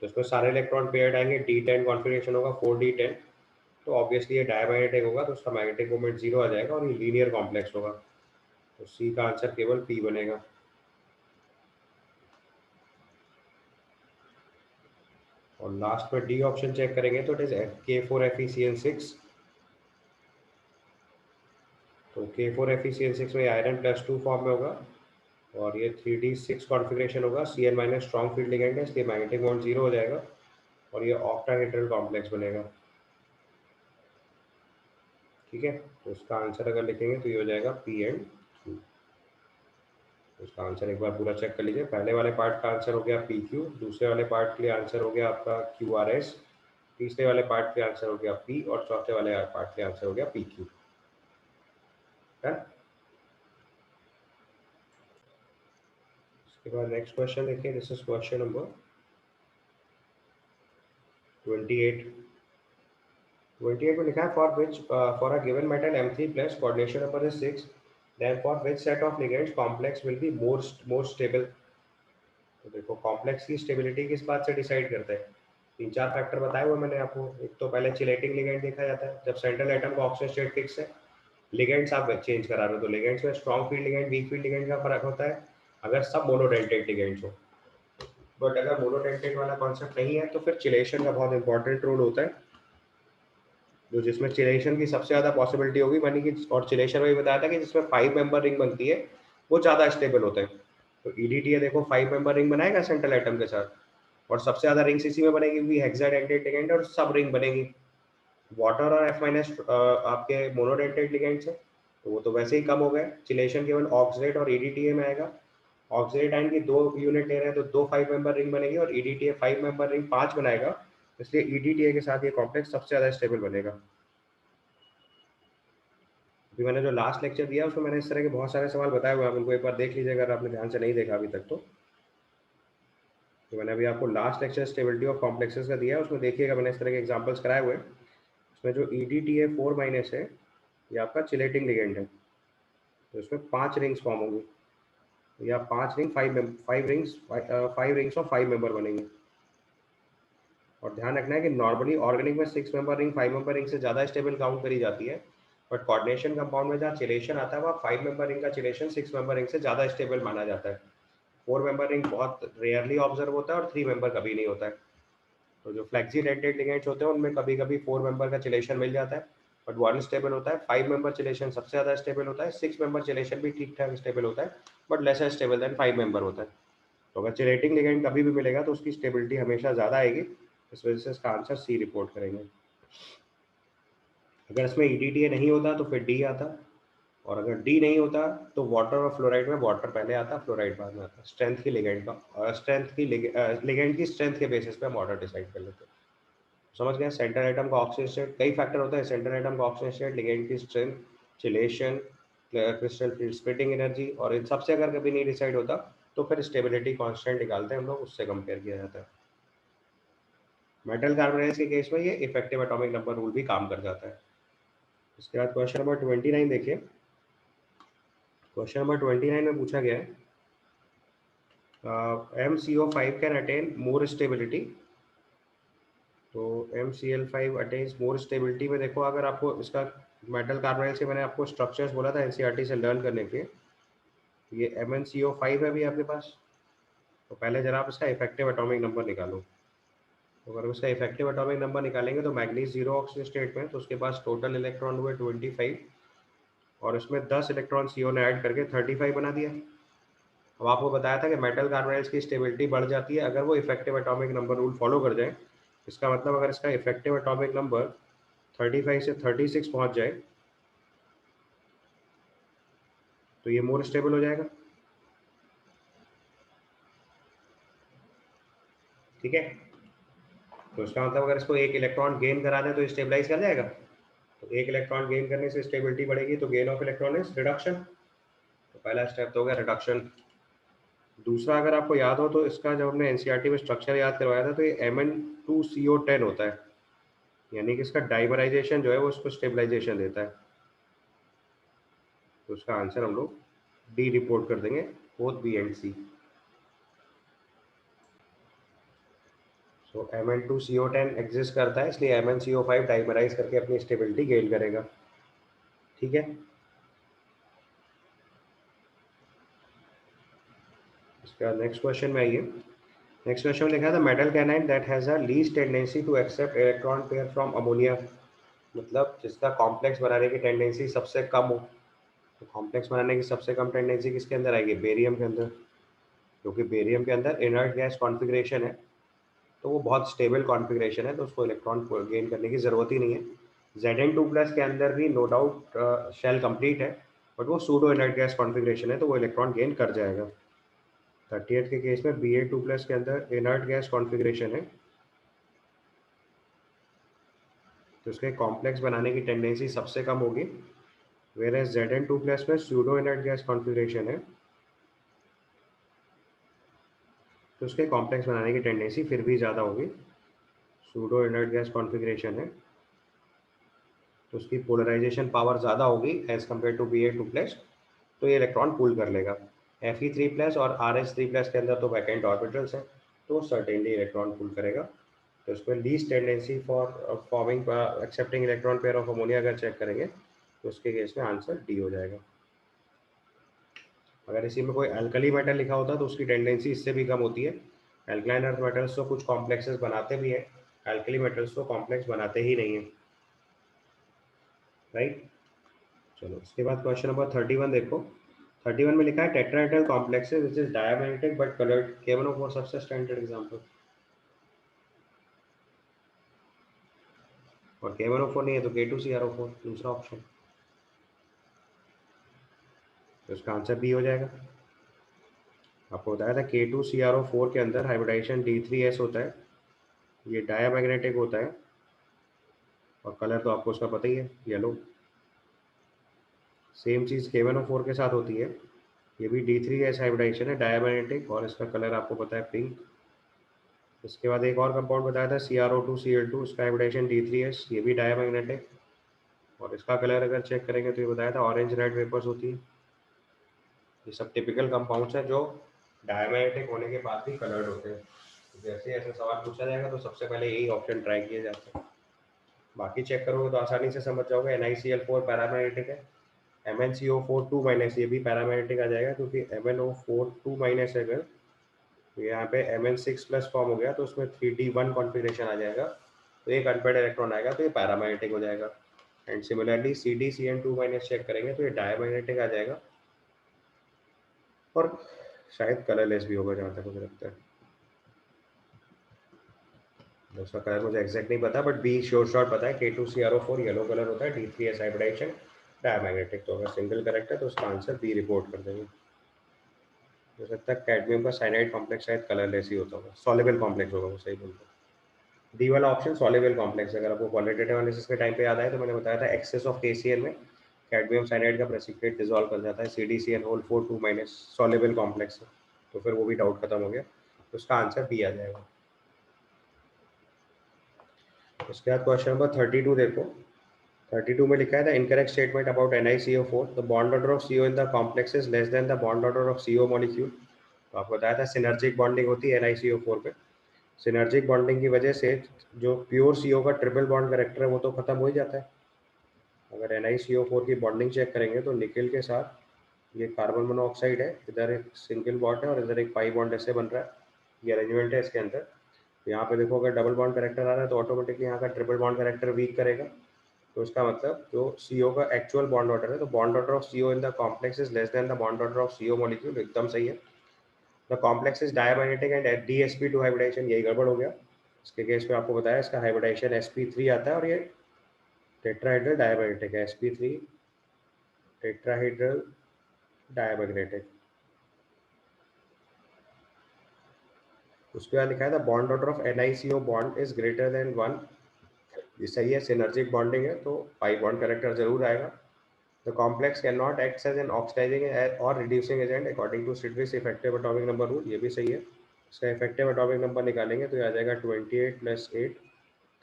A: तो इसमें सारे इलेक्ट्रॉन पेयर्ड आएंगे, D10 कॉन्फ़िगरेशन होगा, 4d10, तो ऑब्वियसली ये डायमैग्नेटिक होगा, तो उसका मैग्नेटिक मोमेंट 0 आ जाएगा और ये लीनियर कॉम्प्लेक्स होगा, तो सी का आंसर केवल P बनेगा। और लास्ट में डी ऑप्शन चेक करेंगे तो इट इज K4FeCN6। तो K4FeCl6 में आयरन +2 फॉर्म में होगा और ये 3D6 कॉन्फ़िगरेशन होगा। Cl minus strong field ligand है इसलिए मैग्नेटिक बॉन्ड 0 हो जाएगा और ये ऑक्टाहेड्रल कॉम्प्लेक्स बनेगा। ठीक है, तो इसका आंसर अगर लिखेंगे तो ये हो जाएगा P एंड Q। तो इसका आंसर एक बार पूरा चेक कर लीजिए। पहले वाले पार्ट का आंसर हो गया PQ, दूसरे वाले पार्ट के लिए आंसर हो गया आपका QRS, तीसरे वाले पार्ट के आंसर हो गया P और चौथे वाले पार्ट के आंसर हो गया PQ। है, इसके बाद नेक्स्ट क्वेश्चन देखिए। This is question number 28। 28 में लिखा है for a given metal M3 plus coordination number is 6, then for which set of ligands complex will be more stable. तो देखो कॉम्प्लेक्स की स्टेबिलिटी किस बात से डिसाइड करते हैं? तीन चार फैक्टर बताए हुए मैंने आपको। एक तो पहले चिलेटिंग लिगेंड देखा जाता है, जब सेंट्रल एटम का ऑक्सीजन स्टेट फिक्स है, लिगेंड्स आप चेंज करा रहे हो तो लिगेंड्स में strong field ligand weak field ligand का फर्क होता है अगर सब मोनोडेंटेट लिगेंड्स हो। बट अगर मोनोडेंटेट वाला कॉन्सेप्ट नहीं है तो फिर चिलेशन का बहुत इंपॉर्टेंट रोल होता है, जो जिसमें चिलेशन की सबसे ज़्यादा पॉसिबिलिटी होगी बनी कि, और चिलेशन में भी बताया था कि जिसमें 5 मेंबर रिंग बनती है वो ज़्यादा स्टेबल होते हैं। तो ईडीटीए देखो 5 मेंबर रिंग बनाएगा सेंट्रल एटम के साथ और सबसे ज़्यादा रिंग्स इसी में बनेगी क्योंकि हेक्साडेंटेट लिगेंड और सब रिंग बनेगी। वाटर और F माइनस आपके मोनोडेंटेट लिगेंड्स है तो वो तो वैसे ही कम हो गए। चिलेशन केवल ऑक्सीडेट और ईडीटीए में आएगा। ऑक्सीडेट आयन की 2 यूनिट ले रहे हैं तो 2 5 मेंबर रिंग बनेगी और ईडीटीए 5 मेंबर रिंग 5 बनाएगा, इसलिए ईडीटीए के साथ ये कॉम्प्लेक्स सबसे ज़्यादा स्टेबल बनेगा। अभी मैंने जो लास्ट लेक्चर दिया उसमें मैंने इस तरह के बहुत सारे सवाल बताए हुए हैं, आप उनको एक बार देख लीजिए अगर आपने ध्यान से नहीं देखा अभी तक तो मैंने अभी आपको last lecture stability of complexes का दिया है, उसमें देखिएगा मैंने इस तरह के एग्जांपल्स कराए हुए हैं। उसमें जो EDTA4- है ये आपका चिलेटिंग लिगेंड है, तो इसमें 5 रिंग्स फॉर्म होंगी या 5 रिंग 5 रिंग्स ऑफ 5 मेंबर बनेंगे। और ध्यान रखना है कि नॉर्मली ऑर्गेनिक में 6 मेंबर रिंग 5 मेंबर रिंग से ज़्यादा स्टेबल काउंट करी जाती है, बट कोऑर्डिनेशन कंपाउंड में जहाँ चिलेशन आता है वहाँ 5 मेंबर रिंग का चिलेशन 6 मेंबर रिंग से ज़्यादा स्टेबल माना जाता है। 4 मेंबर रिंग बहुत रेयरली ऑब्जर्व होता है और 3 मेंबर कभी नहीं होता है। तो जो फ्लेक्सी डेंटेड लिगेंड्स होते हैं उनमें कभी कभी 4 मेंबर का चिलेशन मिल जाता है बट वो अनस्टेबल होता है। 5 मेंबर चिलेशन सबसे ज़्यादा स्टेबल होता है, 6 मेंबर चिलेशन भी ठीक ठाक स्टेबल होता है but lesser stable than 5 member होता है। तो अगर चिलेटिंग लिगेंड कभी भी मिलेगा तो उसकी स्टेबिलिटी हमेशा ज़्यादा आएगी, इस वजह से इसका आंसर सी रिपोर्ट करेंगे। अगर इसमें ईडीटीए नहीं होता तो फिर डी आता, और अगर डी नहीं होता तो वाटर और फ्लोराइड में वाटर पहले आता फ्लोराइड बाद में आता। स्ट्रेंथ की लिगेंड का स्ट्रेंथ की लिगेंड की स्ट्रेंथ के बेसिस पे हम ऑर्डर डिसाइड कर लेते हैं। समझ गए? सेंट्रल एटम का ऑक्सीजन स्टेट कई फैक्टर होता है। सेंट्रल एटम का ऑक्सीजन स्टेट, लिगेंड की strength, chelation, crystal field splitting energy, और इन सबसे अगर कभी नहीं डिसाइड होता तो फिर स्टेबिलिटी कांस्टेंट निकालते हैं हम लोग, उससे कंपेयर किया जाता है। मेटल कार्बोनाइड्स के केस में ये इफेक्टिव एटॉमिक नंबर रूल भी काम कर जाता है। इसके बाद क्वेश्चन नंबर 29 देखिए। क्वेश्चन नंबर 29 में पूछा गया है MCO5 can attain more stability. तो MCl5 अटेन्स मोर स्टेबिलिटी में देखो, अगर आपको इसका मेटल कार्बोनाइड्स के मैंने आपको स्ट्रक्चर्स बोला था NCERT से लर्न करने के, ये MnCO5 है भी आपके पास। तो पहले जरा आप इसका इफेक्टिव एटॉमिक नंबर निकालो। तो अगर उसका इफेक्टिव एटॉमिक नंबर निकालेंगे तो मैग्नीज 0 ऑक्सीजन स्टेट में, तो उसके पास टोटल इलेक्ट्रॉन हुए 25 और इसमें 10 इलेक्ट्रॉन CO ने ऐड करके 35 बना दिया। अब आपको बताया था कि मेटल कार्बोनाइड्स की स्टेबिलिटी बढ़ जाती है अगर वो effective atomic number rule follow कर जाए। इसका मतलब अगर इसका इफेक्टिव एटॉमिक नंबर 35 से 36 पहुंच जाए तो ये मोर स्टेबल हो जाएगा। ठीक है, तो इसका मतलब अगर इसको एक इलेक्ट्रॉन गेन करा दें तो स्टेबलाइज कर जाएगा। तो एक इलेक्ट्रॉन गेन करने से स्टेबिलिटी बढ़ेगी, तो gain of electron is reduction. तो पहला स्टेप तो हो गया रिडक्शन। दूसरा अगर आपको याद हो तो इसका जब हमने NCERT में स्ट्रक्चर याद करवाया था तो ये Mn2CO10 होता है, यानी कि इसका डाइमराइजेशन जो है वो इसको स्टेबलाइजेशन देता है। तो उसका आंसर हम लोग डी रिपोर्ट कर देंगे, both B and C. So Mn2CO10 exist करता है इसलिए MnCO5 डाइमराइज करके अपनी स्टेबिलिटी गेन करेगा। ठीक है, इसके बाद नेक्स्ट क्वेश्चन में आइए। नेक्स्ट क्वेश्चन में लिखा था metal canine that has a least tendency to accept electron pair from ammonia, मतलब जिसका कॉम्प्लेक्स बनाने की टेंडेंसी सबसे कम हो। तो कॉम्प्लेक्स बनाने की सबसे कम टेंडेंसी किसके अंदर आएगी? बेरियम के अंदर, क्योंकि बेरियम के अंदर इनर्ट गैस कॉन्फ़िगरेशन है, तो वो बहुत स्टेबल कॉन्फ़िगरेशन है, तो उसको इलेक्ट्रॉन गेन करने की ज़रूरत ही नहीं है। Zn2+ के अंदर भी नो डाउट शेल कंप्लीट है, बट वो सूडो इनर्ट गैस कॉन्फ़िगरेशन है, तो वो इलेक्ट्रॉन गेन कर जाएगा। 38 के केस में Ba2+ के अंदर इनर्ट गैस कॉन्फ़िगरेशन है, तो उसके कॉम्प्लेक्स बनाने की टेंडेंसी सबसे कम होगी। वेयर Zn2+ में सूडो इनर्ट गैस कॉन्फ़िगरेशन है, तो उसके कॉम्प्लेक्स बनाने की टेंडेंसी फिर भी ज़्यादा होगी। सूडो इनर्ट गैस कॉन्फ़िगरेशन है, तो उसकी पोलराइजेशन पावर ज़्यादा होगी एज़ कम्पेयर टू Ba2+, तो ये इलेक्ट्रॉन पुल कर लेगा। Fe3+ और RH3+ के अंदर तो वैकेंट ऑर्बिटल्स हैं, तो सर्टेनली इलेक्ट्रॉन पुल करेगा। तो इसमें least tendency for forming accepting electron pair of ammonia अगर चेक करेंगे, तो उसके केस में आंसर डी हो जाएगा। अगर इसी में कोई अल्कली मेटल लिखा होता तो उसकी टेंडेंसी इससे भी कम होती है। एल्कलाइन अर्थ मेटल्स तो कुछ कॉम्प्लेक्सेस बनाते भी हैं, अल्कली मेटल्स तो कॉम्प्लेक्स बनाते ही नहीं है, राइट। चलो उसके बाद क्वेश्चन नंबर 31 देखो। 31 में लिखा है tetrahedral complexes which is diamagnetic but coloured, KMnO4 सबसे स्टैंडर्ड एग्जांपल। और KMnO4 नहीं है तो K2CrO4 दूसरा ऑप्शन, तो इसका आंसर बी हो जाएगा। आपको बताया था K2CrO4 के अंदर हाइब्रिडाइजेशन D3S होता है, ये डायमैग्नेटिक होता है, और कलर तो आपको उसका पता ही है, येलो। सेम चीज़ KMnO4 के साथ होती है, ये भी D3S हाइब्रिडाइजेशन है डायमैग्नेटिक, और इसका कलर आपको पता है पिंक। इसके बाद एक और कंपाउंड बताया था CrO2Cl2, इसका हाइब्रिडाइजेशन D3S, ये भी डायमैग्नेटिक, और इसका कलर अगर चेक करेंगे तो ये बताया था ऑरेंज रेड वेपर्स होती है। ये सब टिपिकल कंपाउंड्स हैं जो डायमैग्नेटिक होने के बाद भी कलर्ड होते हैं। तो जैसे ऐसे सवाल पूछा जाएगा तो सबसे पहले यही ऑप्शन ट्राई किए जाते हैं। बाकी चेक करोगे तो आसानी से समझ जाओगे। NiCl4 पैरामैग्नेटिक है, MnCO4 2- ये भी पैरामैग्नेटिक आ जाएगा, क्योंकि MnO4 2- है अगर, तो यहाँ पे Mn6+ फॉर्म हो गया तो उसमें 3d1 कॉन्फ़िगरेशन आ जाएगा, तो एक अनपेड इलेक्ट्रॉन आएगा, तो ये पैरामैग्नेटिक हो जाएगा। एंड सिमिलरली CdCN2- चेक करेंगे तो ये डायमैग्नेटिक आ जाएगा, और शायद कलरलेस भी होगा जहाँ तक मुझे लगता है। उसका कलर मुझे एग्जैक्ट नहीं पता, बट बी श्योर शॉट पता है, K2CrO4 येलो कलर होता है, D3S हाइब्रिडाइजेशन डायमैग्नेटिक, तो अगर सिंगल करेक्ट है तो उसका आंसर बी रिपोर्ट कर देंगे। हो सकता है कैडमियम का साइनाइड कॉम्प्लेक्स शायद कलरलेस ही होता होगा, सॉल्युबल कॉम्प्लेक्स होगा, वो सही बोलते हैं। डी वाला ऑप्शन सॉल्युबल कॉम्प्लेक्स, अगर आपको क्वालिटेटिव एनालिसिस के टाइम पे याद आए तो मैंने बताया था एक्सेस ऑफ KCl में कैडमियम साइनाइड का प्रेसिपिटेट डिसॉल्व कर जाता है, CdCl4 2- सॉल्युबल कॉम्प्लेक्स है, तो फिर वो भी डाउट खत्म हो गया, तो उसका आंसर बी आ जाएगा। उसके बाद क्वेश्चन नंबर 32 देखो। 32 में लिखा है the incorrect statement about NiCO4, the bond order of CO in the complex is less than the bond order of CO molecule. तो आपको बताया था सिनर्जिक बॉन्डिंग होती है NiCO4 पे, सिनर्जिक बॉन्डिंग की वजह से जो प्योर CO का ट्रिपल बॉन्ड करेक्टर है वो तो खत्म हो ही जाता है। अगर NiCO4 की बॉन्डिंग चेक करेंगे तो निकल के साथ ये कार्बन मोनोऑक्साइड है, इधर एक सिंगल बॉन्ड है और इधर एक पाई बॉन्ड ऐसे बन रहा है, ये अरेंजमेंट है इसके अंदर। तो यहाँ पे देखो अगर डबल बॉन्ड करेक्टर आ रहा है तो ऑटोमेटिकली यहाँ का ट्रिपल बॉन्ड करेक्टर वीक करेगा, तो इसका मतलब जो CO का एक्चुअल बॉन्ड ऑर्डर है, तो bond order of CO in the complex is less than the bond order of CO molecule, एकदम सही है। The complex is diamagnetic and DsP2 hybridization, यही गड़बड़ हो गया। इसके केस में आपको बताया इसका हाइब्रिडाइजेशन sp3 आता है, और ये टेट्राहेड्रल डायमैग्नेटिक है, sp3 टेट्राहेड्रल डायमैग्नेटिक। उसके बाद लिखा है the bond order of NiCO bond is greater than 1, ये सही है, सिनर्जिक बॉन्डिंग है तो पाई बॉन्ड करेक्टर जरूर आएगा। The complex cannot act as an oxidizing or reducing agent according to Sidgwick's effective atomic number rule, ये भी सही है। इसका इफेक्टिव एटॉमिक नंबर निकालेंगे तो ये आ जाएगा 28 + 8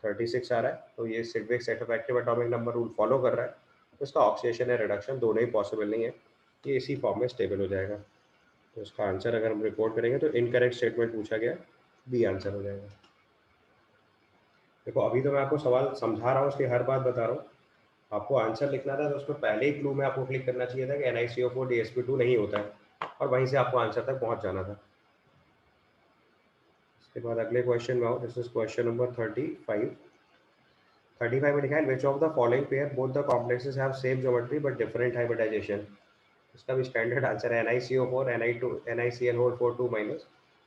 A: 36 आ रहा है, तो ये Sidgwick's effective atomic number rule follow कर रहा है, तो इसका ऑक्सीडेशन या रिडक्शन दोनों ही पॉसिबल नहीं है, ये इसी फॉर्म में स्टेबल हो जाएगा। तो इसका आंसर अगर हम रिपोर्ट करेंगे तो इनकरेक्ट स्टेटमेंट पूछा गया, बी आंसर हो जाएगा। देखो अभी तो मैं आपको सवाल समझा रहा हूँ, उसकी हर बात बता रहा हूँ, आपको आंसर लिखना था तो उसमें पहले ही क्लू में आपको क्लिक करना चाहिए था कि NiCO4 DsP2 नहीं होता है, और वहीं से आपको आंसर तक पहुंच जाना था। इसके बाद अगले क्वेश्चन में आओ, दिस इज क्वेश्चन नंबर 35। 35 में लिखा है which of the following pair both the complexes have same geometry but different hybridization. इसका भी स्टैंडर्ड आंसर है NiCO4 Ni2 NiCl4 2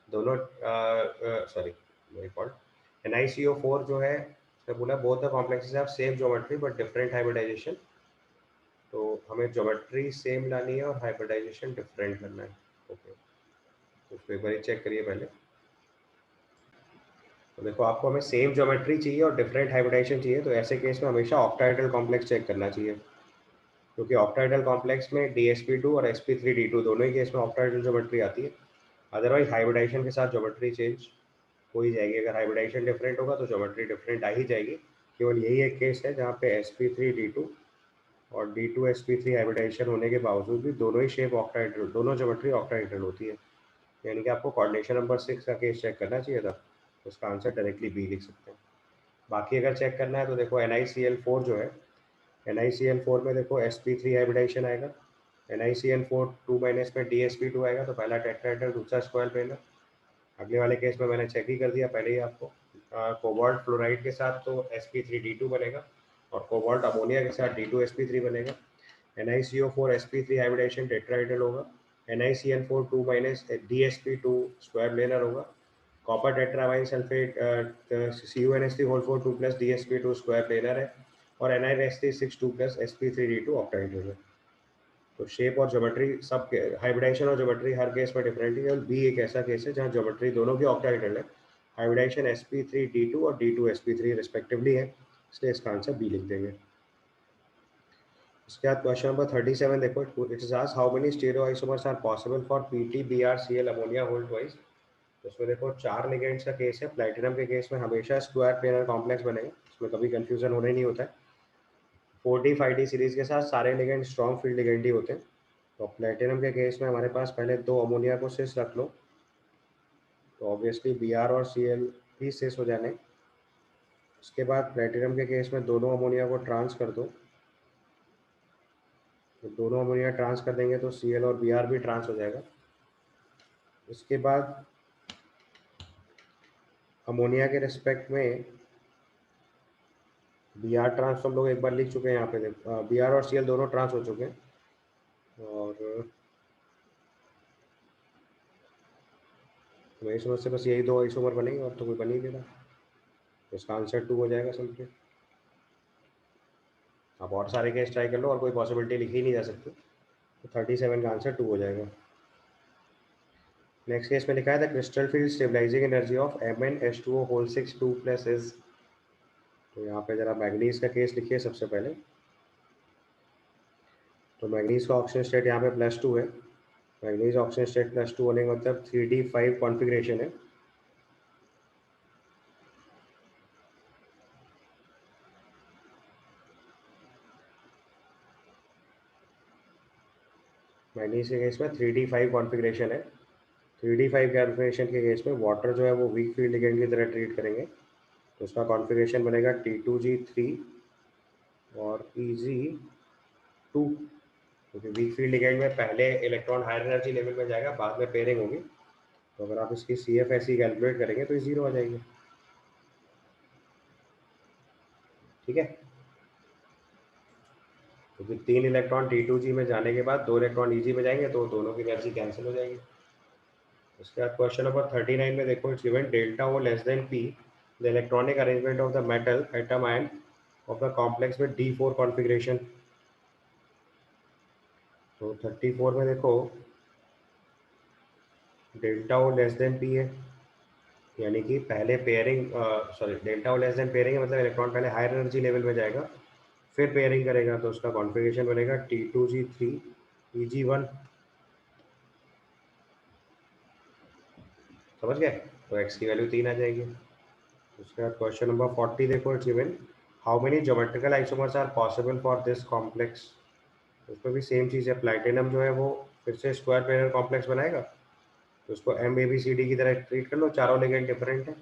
A: दोनों सॉरी मेरी फॉल्ट। NiCO4 जो है उसने बोला both the complexes have same geometry but different hybridization. तो हमें ज्योमेट्री सेम लानी है और हाइब्रिडाइजेशन डिफरेंट करना है। ओके, तो उसको एक बार चेक करिए पहले। तो देखो आपको हमें सेम ज्योमेट्री चाहिए और डिफरेंट हाइब्रिडाइजेशन चाहिए, तो ऐसे केस में हमेशा ऑक्टाहेड्रल कॉम्प्लेक्स चेक करना चाहिए, क्योंकि ऑक्टाहेड्रल कॉम्प्लेक्स में DsP2 और sp3d2 दोनों ही केस में ऑक्टाहेड्रल ज्योमेट्री आती है। अदरवाइज हाइब्रिडाइजेशन के साथ ज्योमेट्री चेंज हो ही जाएगी। अगर हाइब्रिडाइजेशन डिफरेंट होगा तो ज्योमेट्री डिफरेंट आ ही जाएगी। केवल यही एक केस है जहाँ पे sp3d2 और d2sp3 हाइब्रिडाइजेशन होने के बावजूद भी दोनों ही शेप ऑक्टाहेड्रल, दोनों ज्योमेट्री ऑक्टाहेड्रल होती है। यानी कि आपको कोऑर्डिनेशन नंबर 6 का केस चेक करना चाहिए था, तो उसका आंसर डायरेक्टली बी लिख सकते हैं। बाकी अगर चेक करना है तो देखो NiCl4 जो है, NiCl4 में देखो sp3 हाइब्रिडाइजेशन आएगा, NiCl4 2 माइनस में DsP2 आएगा, तो पहला टेट्राहेड्रल दूसरा स्क्वायर प्लेनर। अगले वाले केस में मैंने चेक ही कर दिया पहले ही आपको। कोबाल्ट फ्लोराइड के साथ तो sp3d2 बनेगा और कोबाल्ट अमोनिया के साथ d2sp3 बनेगा। NiCO4 sp3 हाइब्रिडाइजेशन टेट्राहेड्रल होगा। NiCl4 2 minus DsP2 square planar होगा। Copper tetraammine sulphate CuNH3 2 plus DsP2 square planar है और NiST6 2 प्लस sp3d2 ऑक्टाहेड्रल है। तो शेप और ज्योमेट्री सब हाइब्रिडाइजेशन और ज्योमेट्री हर केस में डिफरेंट है। और बी एक ऐसा केस है जहाँ ज्योमेट्री दोनों की ऑक्टाहेड्रल है, हाइब्रिडाइजेशन sp3d2 और d2sp3 रिस्पेक्टिवली है, इसलिए इसका आंसर बी लिख देंगे। उसके बाद क्वेश्चन नंबर 37 देखो, it is asked how many stereo isomers are possible for PtBrCl ammonia hold twice. तो उसमें देखो 4 लिगेंड्स का केस है। प्लैटिनम के केस में हमेशा स्क्वायर प्लेनर कॉम्प्लेक्स बनेगा, इसमें कभी कंफ्यूजन होने नहीं होता है। 4D 5D सीरीज के साथ सारे लिगेंड स्ट्रॉन्ग फील्ड लिगेंड ही होते हैं। तो प्लेटिनम के केस में हमारे पास पहले 2 अमोनिया को सिस रख लो, तो ऑब्वियसली Br और Cl भी सिस हो जाने। उसके बाद प्लेटिनम के केस में दोनों अमोनिया को ट्रांस कर दो, तो दोनों अमोनिया ट्रांस कर देंगे तो Cl और Br भी ट्रांस हो जाएगा। उसके बाद अमोनिया के रिस्पेक्ट में Br ट्रांस तो हम लोग एक बार लिख चुके हैं, यहाँ पे देखो Br और Cl दोनों ट्रांस हो चुके हैं। और मेरी समझ से बस यही 2 आइसोमर बनेंगे और तो कोई बन ही नहीं रहा, तो इसका आंसर 2 हो जाएगा सिंपली। आप और सारे केस ट्राई कर लो और कोई पॉसिबिलिटी लिखी ही नहीं जा सकती, तो 37 का आंसर 2 हो जाएगा। नेक्स्ट केस में लिखा है the crystal field stabilizing energy of MnH2O whole 6 2 plus is. तो यहाँ पे जरा मैग्नीज का केस लिखिए सबसे पहले। तो मैग्नीज का ऑक्सीजन स्टेट यहाँ पे +2 है। मैग्नीज ऑक्सीजन स्टेट +2 होने का मतलब 3D5 कॉन्फ़िगरेशन है। मैग्नीज के केस में 3D5 कॉन्फ़िगरेशन है। 3D5 कॉन्फ़िगरेशन के केस में वाटर जो है वो वीक फील्ड लिगेंड की तरह ट्रीट करेंगे, तो उसका कॉन्फ़िगरेशन बनेगा T2G3 और Eg2, क्योंकि वीक फील्ड लिगेंड में पहले इलेक्ट्रॉन हायर एनर्जी लेवल में जाएगा, बाद में पेयरिंग होगी। तो अगर आप इसकी CFSE कैलकुलेट करेंगे तो ये 0 आ जाएगी। ठीक है, क्योंकि 3 इलेक्ट्रॉन T2G में जाने के बाद 2 इलेक्ट्रॉन Eg में जाएंगे, तो दोनों की एनर्जी कैंसिल हो जाएगी। उसके बाद क्वेश्चन नंबर 39 में देखो, it's given delta O less than P the electronic arrangement of the metal atom ion of the complex में D4 कॉन्फ़िगरेशन। तो 34 में देखो delta O less than P है, यानी कि पहले pairing sorry delta O less than pairing है, मतलब इलेक्ट्रॉन पहले हायर एनर्जी लेवल में जाएगा फिर पेयरिंग करेगा, तो उसका कॉन्फ़िगरेशन बनेगा T2G3 Eg1। समझ गए, तो x की वैल्यू 3 आ जाएगी। उसके बाद क्वेश्चन नंबर 40 देखो, it's given how many geometrical isomers are possible for this complex. उसमें भी सेम चीज़ है, प्लैटिनम जो है वो फिर से स्क्वायर प्लेनर कॉम्प्लेक्स बनाएगा, तो उसको MABCD की तरह ट्रीट कर लो, चारों लिगेंड डिफरेंट है।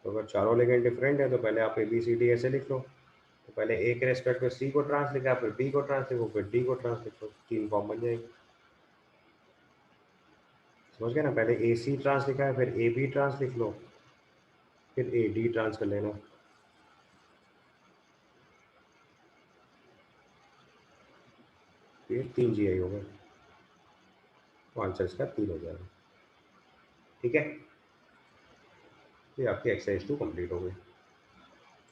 A: तो अगर चारों लिगेंड डिफरेंट है तो पहले आप ABCD ऐसे लिख लो, तो पहले ए के रेस्पेक्ट में C को ट्रांस लिखा, फिर B को ट्रांस लिखो, फिर D को ट्रांस लिखो, 3 फॉर्म बन जाएगी। समझ गए ना, पहले AC ट्रांस लिखा है, फिर AB ट्रांस लिख लो, फिर AD ट्रांस कर लेना। फिर 3 GI होगा। तो आंसर इसका 3 हो जाएगा। ठीक है, ये आपकी एक्सरसाइज 2 कंप्लीट हो गई।